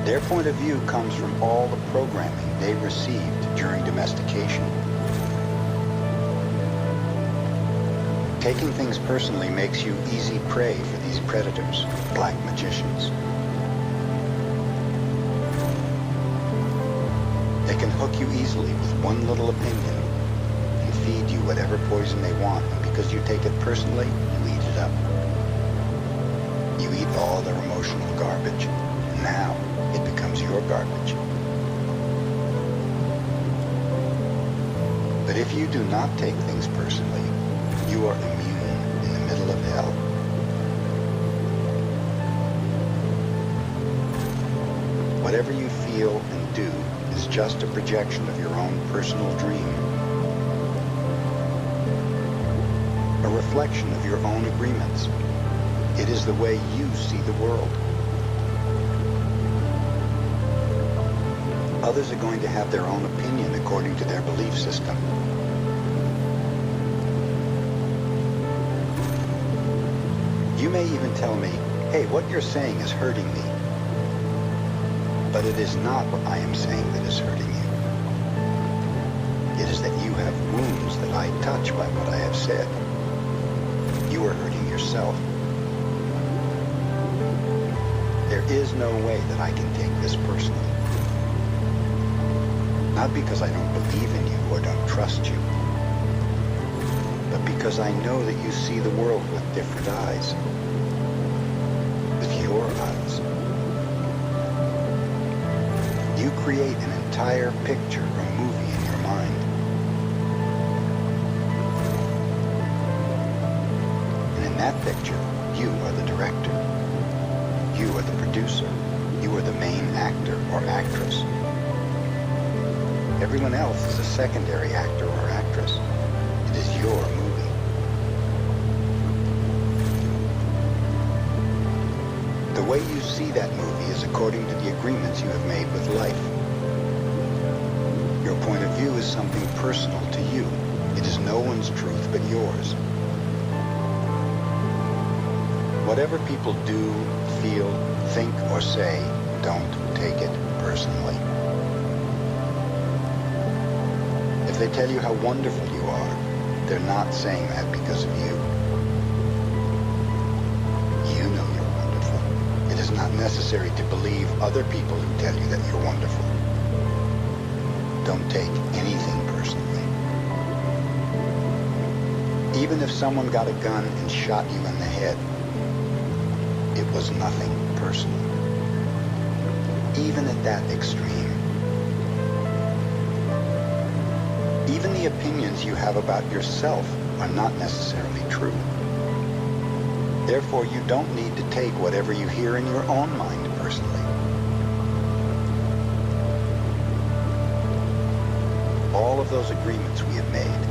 Their point of view comes from all the programming they received during domestication. Taking things personally makes you easy prey for these predators, black magicians. They can hook you easily with one little opinion and feed you whatever poison they want, and because you take it personally, you eat it up. You eat all their emotional garbage. Now it becomes your garbage. But if you do not take things personally, you are immune in the middle of hell. Whatever you feel and do is just a projection of your own personal dream. A reflection of your own agreements. It is the way you see the world. Others are going to have their own opinion according to their belief system. You may even tell me, hey, what you're saying is hurting me. But it is not what I am saying that is hurting you. It is that you have wounds that I touch by what I have said. You are hurting yourself. There is no way that I can take this personally. Not because I don't believe in you or don't trust you, but because I know that you see the world with different eyes. With your eyes. You create an entire picture or movie in your mind. And in that picture, you are the director. You are the producer. You are the main actor or actress. Everyone else is a secondary actor or actress. It is your movie. The way you see that movie is according to the agreements you have made with life. Your point of view is something personal to you. It is no one's truth but yours. Whatever people do, feel, think, or say, don't take it personally. If they tell you how wonderful you are, they're not saying that because of you. You know you're wonderful. It is not necessary to believe other people who tell you that you're wonderful. Don't take anything personally. Even if someone got a gun and shot you in the head, it was nothing personal. Even at that extreme. Even the opinions you have about yourself are not necessarily true. Therefore, you don't need to take whatever you hear in your own mind personally. All of those agreements we have made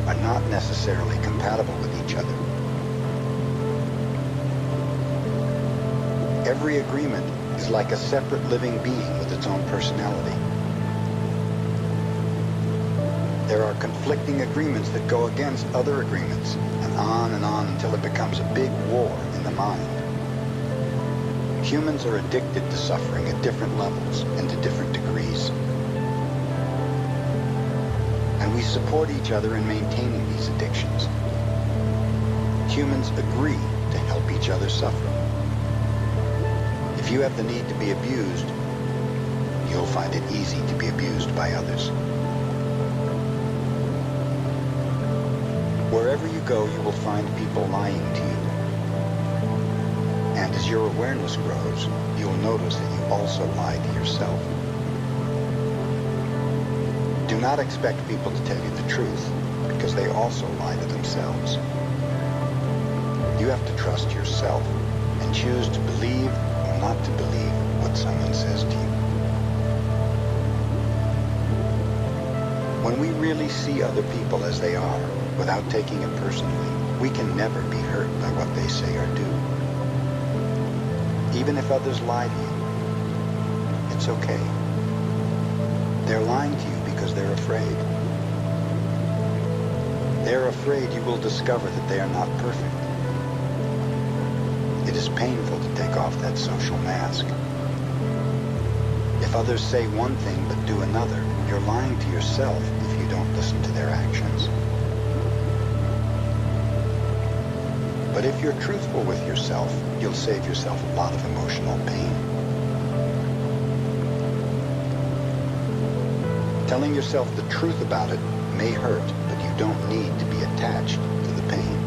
are not necessarily compatible with each other. Every agreement is like a separate living being with its own personality. There are conflicting agreements that go against other agreements, and on until it becomes a big war in the mind. Humans are addicted to suffering at different levels and to different degrees. And we support each other in maintaining these addictions. Humans agree to help each other suffer. If you have the need to be abused, you'll find it easy to be abused by others. Wherever you go, you will find people lying to you. And as your awareness grows, you'll notice that you also lie to yourself. Do not expect people to tell you the truth, because they also lie to themselves. You have to trust yourself and choose to believe or not to believe what someone says to you. When we really see other people as they are, without taking it personally, we can never be hurt by what they say or do. Even if others lie to you, it's okay. They're lying to you because they're afraid. They're afraid you will discover that they are not perfect. It is painful to take off that social mask. If others say one thing but do another, you're lying to yourself if you don't listen to their actions. But if you're truthful with yourself, you'll save yourself a lot of emotional pain. Telling yourself the truth about it may hurt, but you don't need to be attached to the pain.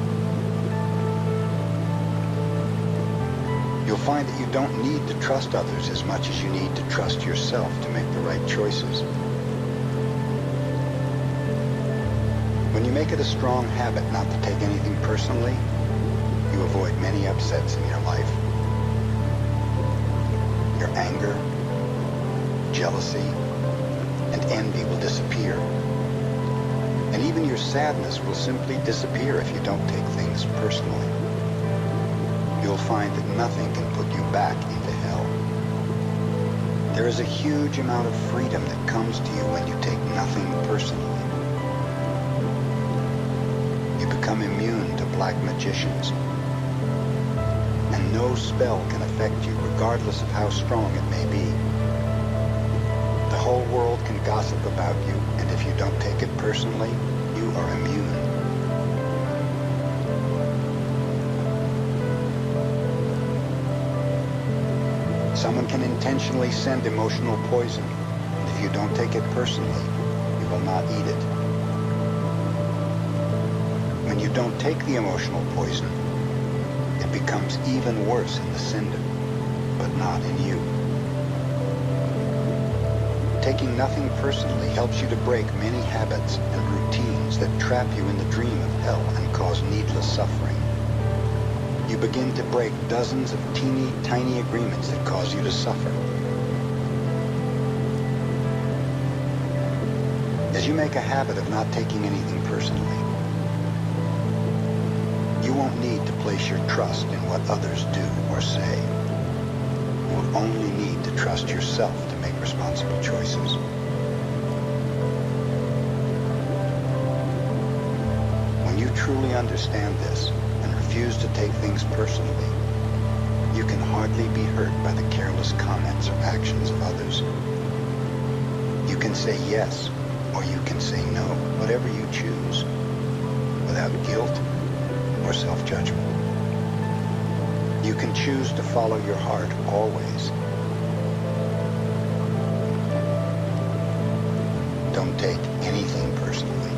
You'll find that you don't need to trust others as much as you need to trust yourself to make the right choices. When you make it a strong habit not to take anything personally, you avoid many upsets in your life. Your anger, jealousy, and envy will disappear. And even your sadness will simply disappear if you don't take things personally. You'll find that nothing can put you back into hell. There is a huge amount of freedom that comes to you when you take nothing personally. You become immune to black magicians, and no spell can affect you regardless of how strong it may be. The whole world can gossip about you, and if you don't take it personally, you are immune. Someone can intentionally send emotional poison, and if you don't take it personally, you will not eat it. When you don't take the emotional poison, it becomes even worse in the sender, but not in you. Taking nothing personally helps you to break many habits and routines that trap you in the dream of hell and cause needless suffering. You begin to break dozens of teeny, tiny agreements that cause you to suffer. As you make a habit of not taking anything personally, you won't need to place your trust in what others do or say. You will only need to trust yourself to make responsible choices. When you truly understand this and refuse to take things personally, you can hardly be hurt by the careless comments or actions of others. You can say yes, or you can say no, whatever you choose, without guilt or self-judgment. You can choose to follow your heart always. Don't take anything personally.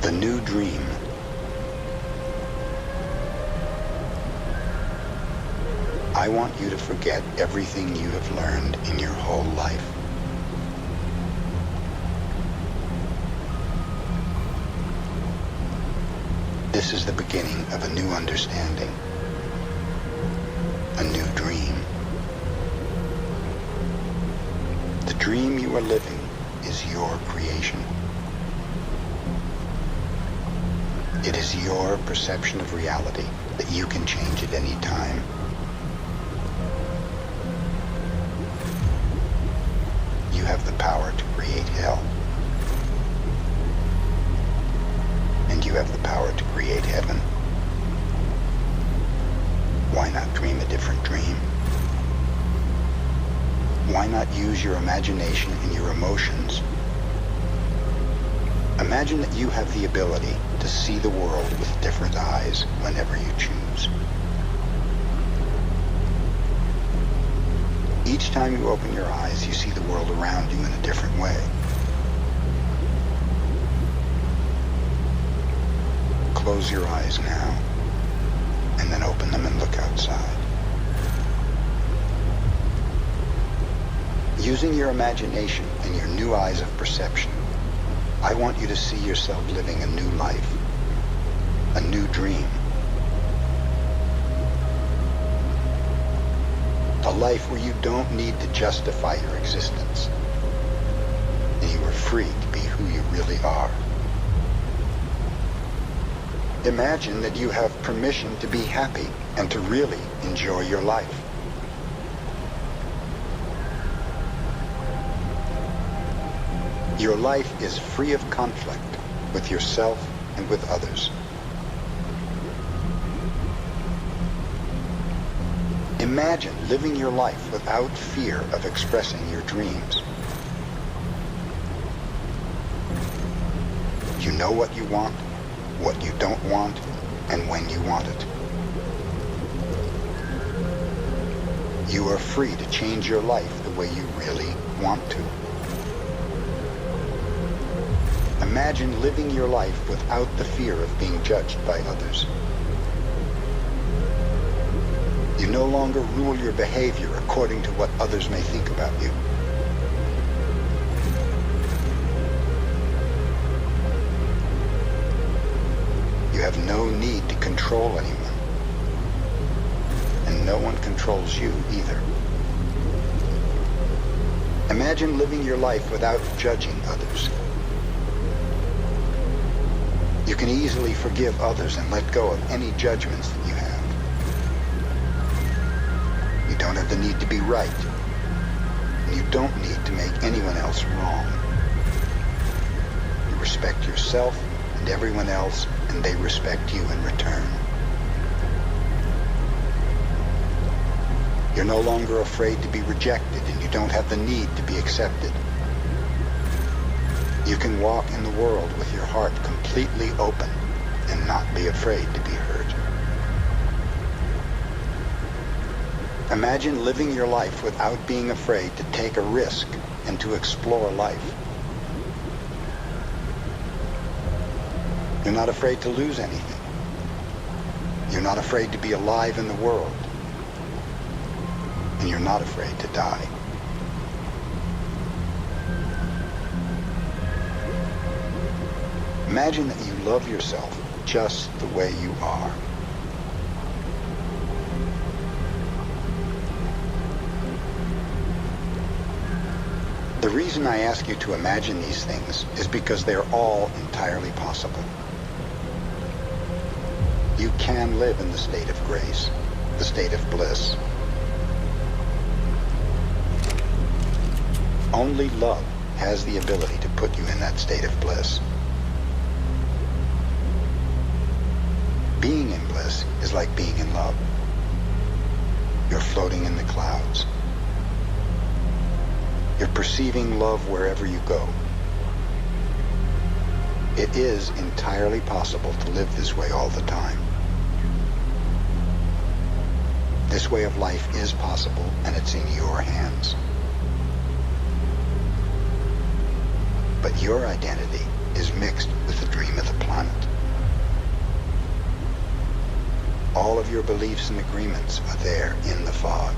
The new dream. I want you to forget everything you have learned in your whole life. This is the beginning of a new understanding, a new dream. The dream you are living is your creation. It is your perception of reality that you can change at any time. You have the power to create hell. And you have the power to create heaven. Why not dream a different dream? Why not use your imagination and your emotions? Imagine that you have the ability to see the world with different eyes whenever you choose. Each time you open your eyes, you see the world around you in a different way. Close your eyes now, and then open them and look outside. Using your imagination and your new eyes of perception, I want you to see yourself living a new life, a new dream. A life where you don't need to justify your existence, and you are free to be who you really are. Imagine that you have permission to be happy and to really enjoy your life. Your life is free of conflict with yourself and with others. Imagine living your life without fear of expressing your dreams. You know what you want, what you don't want, and when you want it. You are free to change your life the way you really want to. Imagine living your life without the fear of being judged by others. You no longer rule your behavior according to what others may think about you. have no need to control anyone. And no one controls you either. Imagine living your life without judging others. You can easily forgive others and let go of any judgments that you have. You don't have the need to be right. And you don't need to make anyone else wrong. You respect yourself and everyone else, and they respect you in return. You're no longer afraid to be rejected, and you don't have the need to be accepted. You can walk in the world with your heart completely open and not be afraid to be hurt. Imagine living your life without being afraid to take a risk and to explore life. You're not afraid to lose anything. You're not afraid to be alive in the world. And you're not afraid to die. Imagine that you love yourself just the way you are. The reason I ask you to imagine these things is because they're all entirely possible. You can live in the state of grace, the state of bliss. Only love has the ability to put you in that state of bliss. Being in bliss is like being in love. You're floating in the clouds. You're perceiving love wherever you go. It is entirely possible to live this way all the time. This way of life is possible, and it's in your hands. But your identity is mixed with the dream of the planet. All of your beliefs and agreements are there in the fog.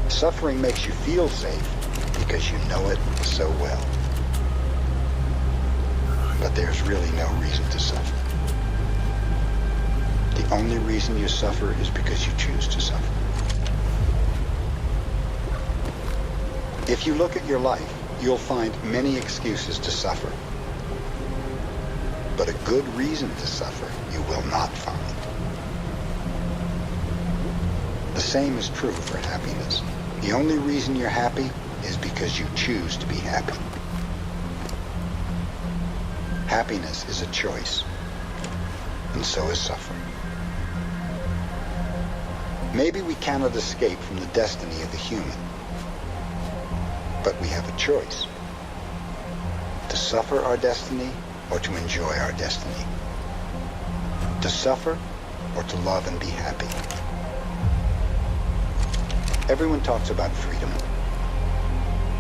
Suffering makes you feel safe because you know it so well. But there's really no reason to suffer. The only reason you suffer is because you choose to suffer. If you look at your life, you'll find many excuses to suffer. But a good reason to suffer you will not find. The same is true for happiness. The only reason you're happy is because you choose to be happy. Happiness is a choice, and so is suffering. Maybe we cannot escape from the destiny of the human, but we have a choice: to suffer our destiny or to enjoy our destiny, to suffer or to love and be happy. Everyone talks about freedom.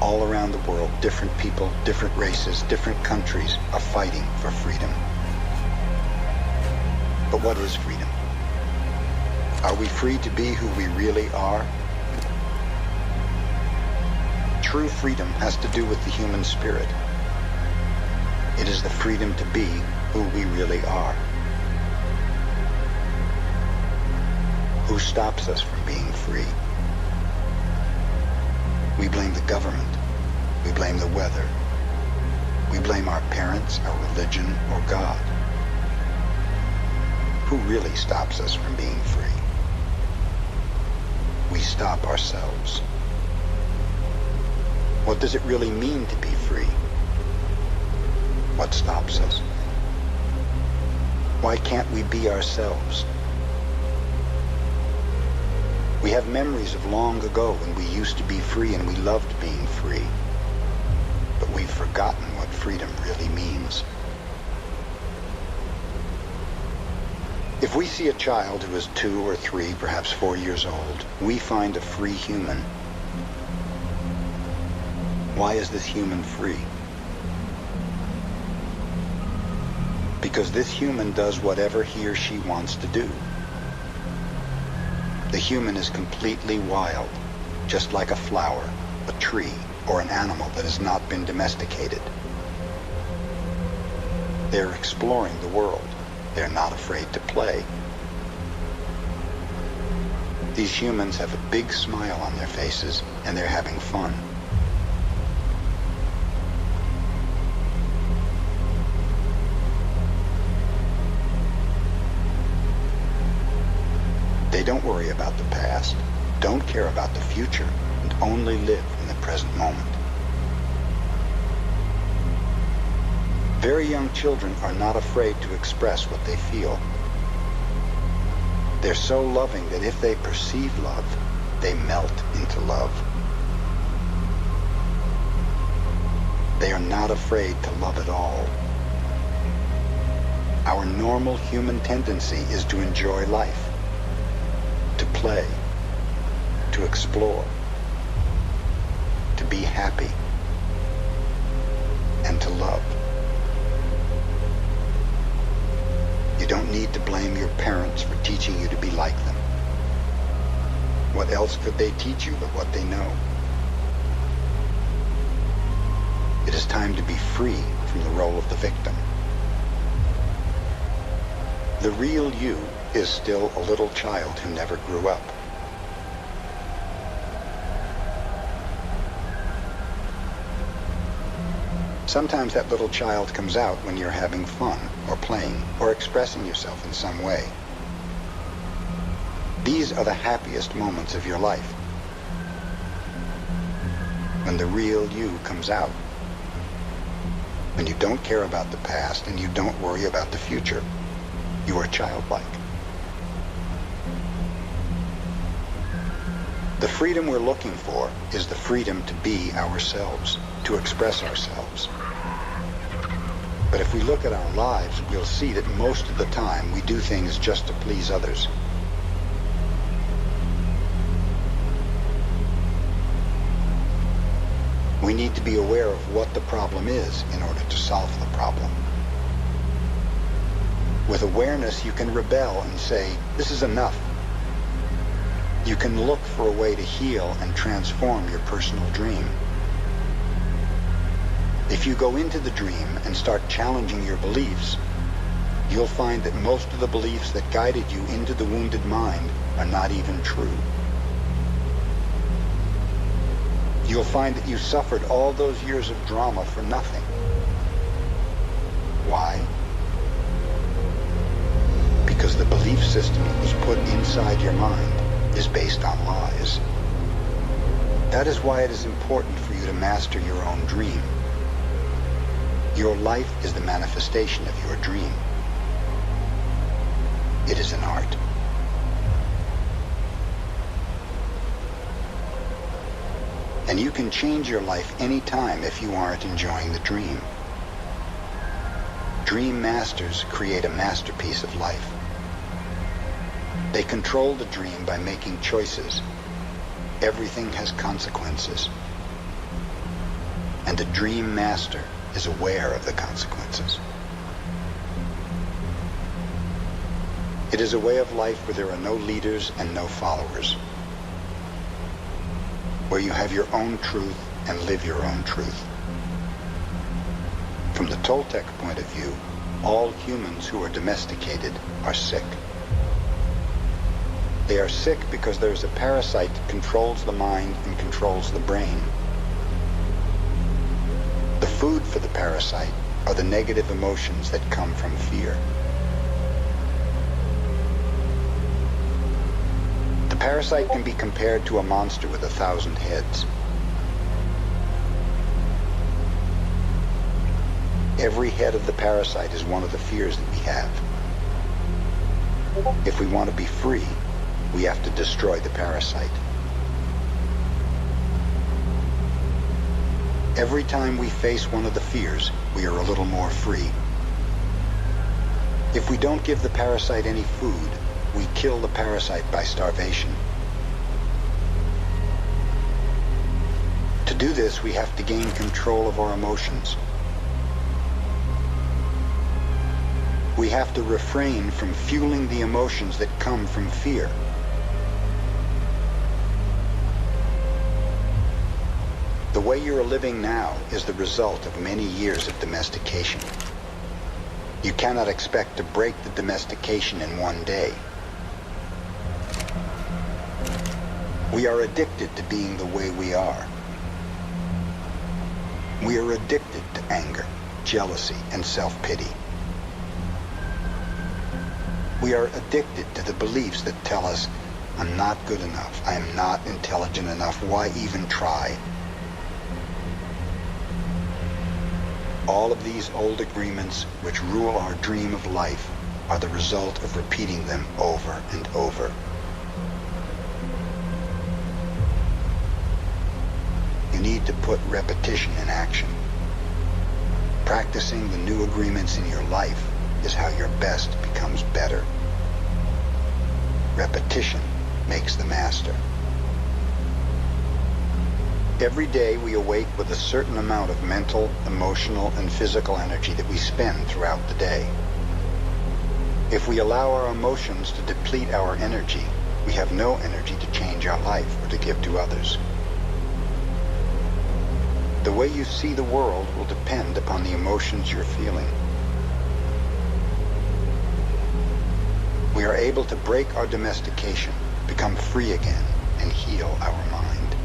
All around the world, different people, different races, different countries are fighting for freedom. But what is freedom? Are we free to be who we really are? True freedom has to do with the human spirit. It is the freedom to be who we really are. Who stops us from being free? We blame the government. We blame the weather. We blame our parents, our religion, or God. Who really stops us from being free? We stop ourselves. What does it really mean to be free? What stops us? Why can't we be ourselves? We have memories of long ago when we used to be free and we loved being free. But we've forgotten what freedom really means. If we see a child who is 2 or 3, perhaps 4 years old, we find a free human. Why is this human free? Because this human does whatever he or she wants to do. The human is completely wild, just like a flower, a tree, or an animal that has not been domesticated. They're exploring the world. They're not afraid to play. These humans have a big smile on their faces, and they're having fun. They don't worry about the past, don't care about the future, and only live in the present moment. Very young children are not afraid to express what they feel. They're so loving that if they perceive love, they melt into love. They are not afraid to love at all. Our normal human tendency is to enjoy life, to play, to explore, to be happy, and to love. You don't need to blame your parents for teaching you to be like them. What else could they teach you but what they know? It is time to be free from the role of the victim. The real you is still a little child who never grew up. Sometimes that little child comes out when you're having fun, or playing, or expressing yourself in some way. These are the happiest moments of your life. When the real you comes out. When you don't care about the past and you don't worry about the future. You are childlike. The freedom we're looking for is the freedom to be ourselves, to express ourselves. But if we look at our lives, we'll see that most of the time we do things just to please others. We need to be aware of what the problem is in order to solve the problem. With awareness, you can rebel and say, this is enough. You can look for a way to heal and transform your personal dream. If you go into the dream and start challenging your beliefs, you'll find that most of the beliefs that guided you into the wounded mind are not even true. You'll find that you suffered all those years of drama for nothing. Why? Because the belief system that was put inside your mind is based on lies. That is why it is important for you to master your own dream. Your life is the manifestation of your dream. It is an art. And you can change your life any time if you aren't enjoying the dream. Dream masters create a masterpiece of life. They control the dream by making choices. Everything has consequences. And the dream master is aware of the consequences. It is a way of life where there are no leaders and no followers. Where you have your own truth and live your own truth. From the Toltec point of view, all humans who are domesticated are sick. They are sick because there is a parasite that controls the mind and controls the brain. The food for the parasite are the negative emotions that come from fear. The parasite can be compared to a monster with 1,000 heads. Every head of the parasite is one of the fears that we have. If we want to be free, we have to destroy the parasite. Every time we face one of the fears, we are a little more free. If we don't give the parasite any food, we kill the parasite by starvation. To do this, we have to gain control of our emotions. We have to refrain from fueling the emotions that come from fear. The way you're living now is the result of many years of domestication. You cannot expect to break the domestication in one day. We are addicted to being the way we are. We are addicted to anger, jealousy, and self-pity. We are addicted to the beliefs that tell us, I'm not good enough, I am not intelligent enough, why even try? All of these old agreements which rule our dream of life are the result of repeating them over and over. You need to put repetition in action. Practicing the new agreements in your life is how your best becomes better. Repetition makes the master. Every day we awake with a certain amount of mental, emotional, and physical energy that we spend throughout the day. If we allow our emotions to deplete our energy, we have no energy to change our life or to give to others. The way you see the world will depend upon the emotions you're feeling. We are able to break our domestication, become free again, and heal our mind.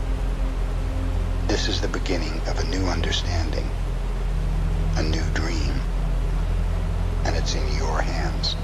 This is the beginning of a new understanding, a new dream, and it's in your hands.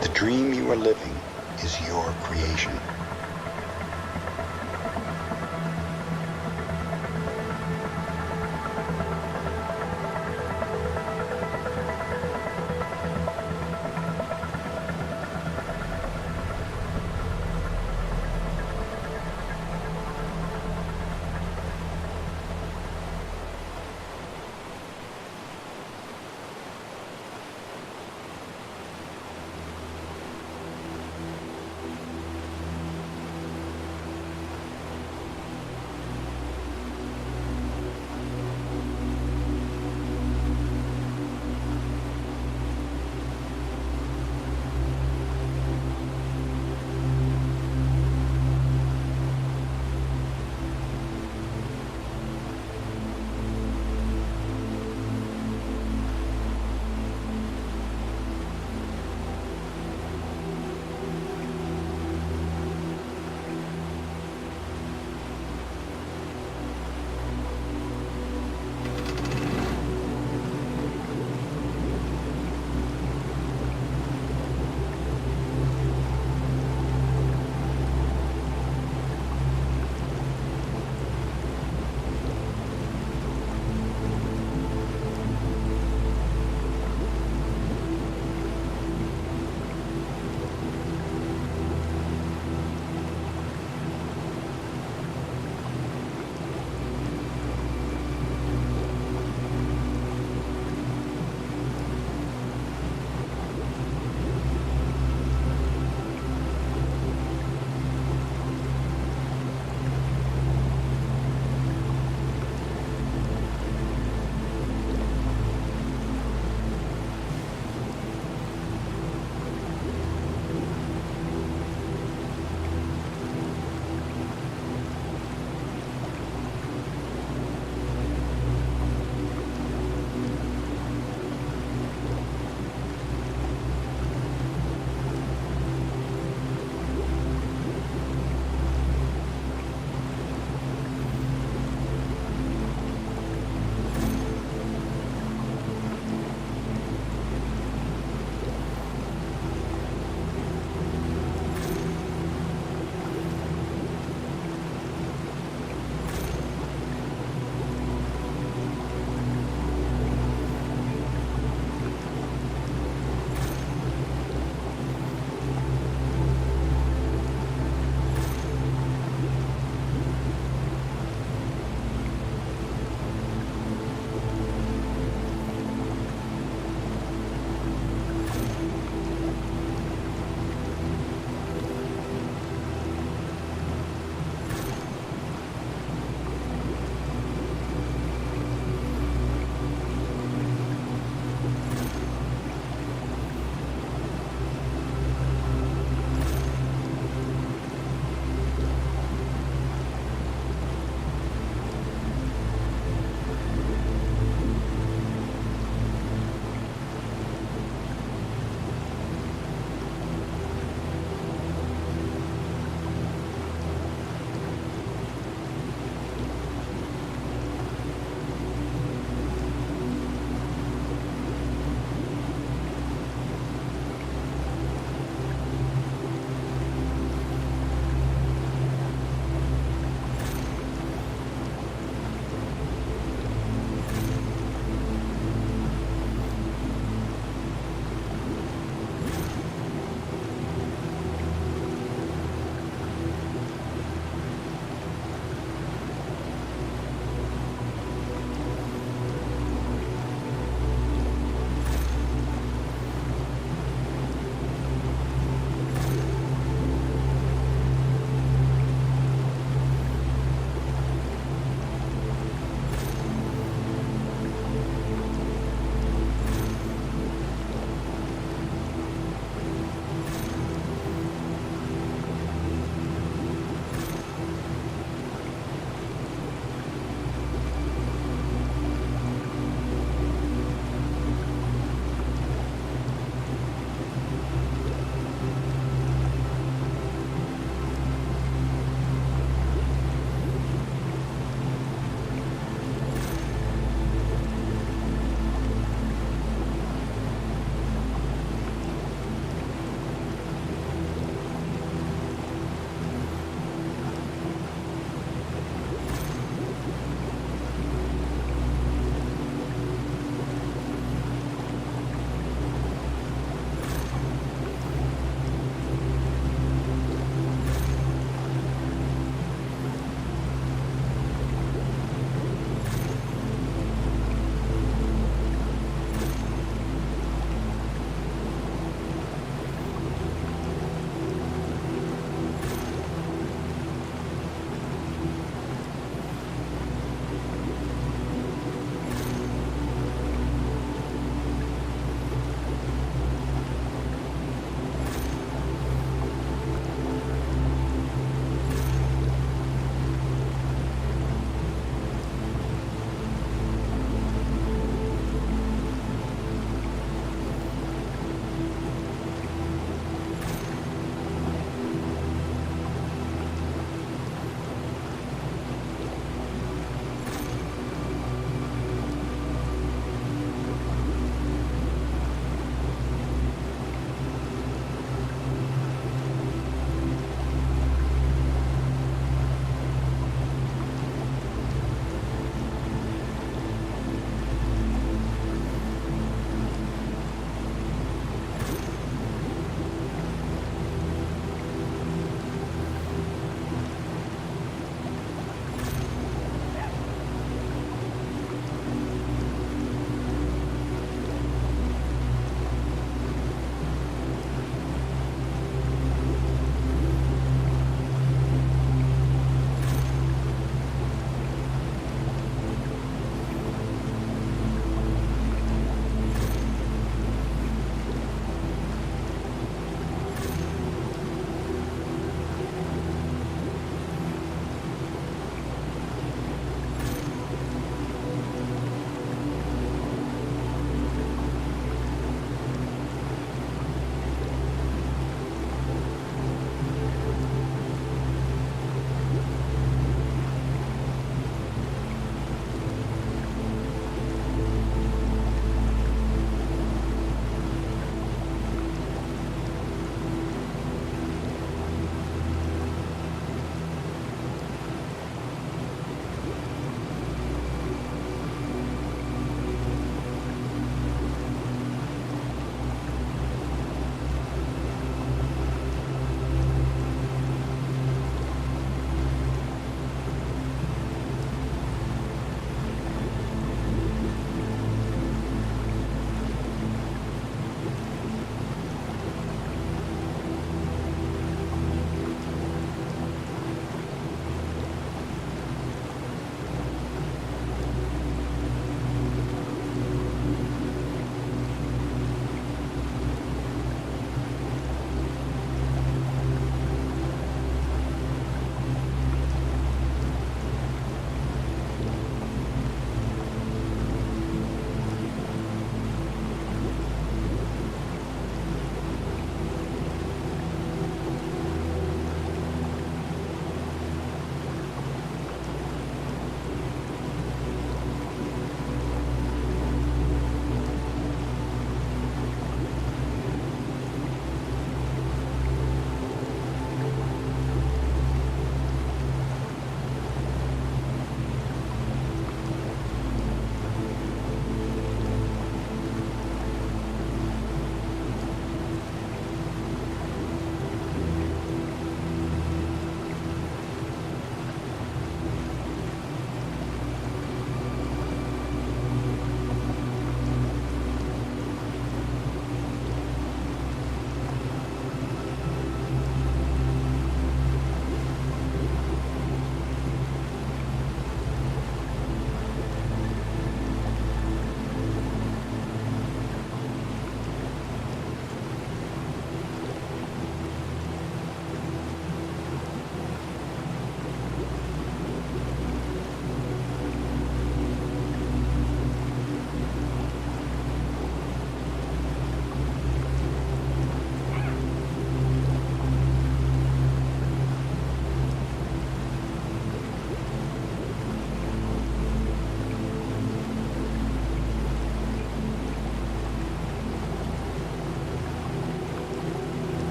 The dream you are living is your creation.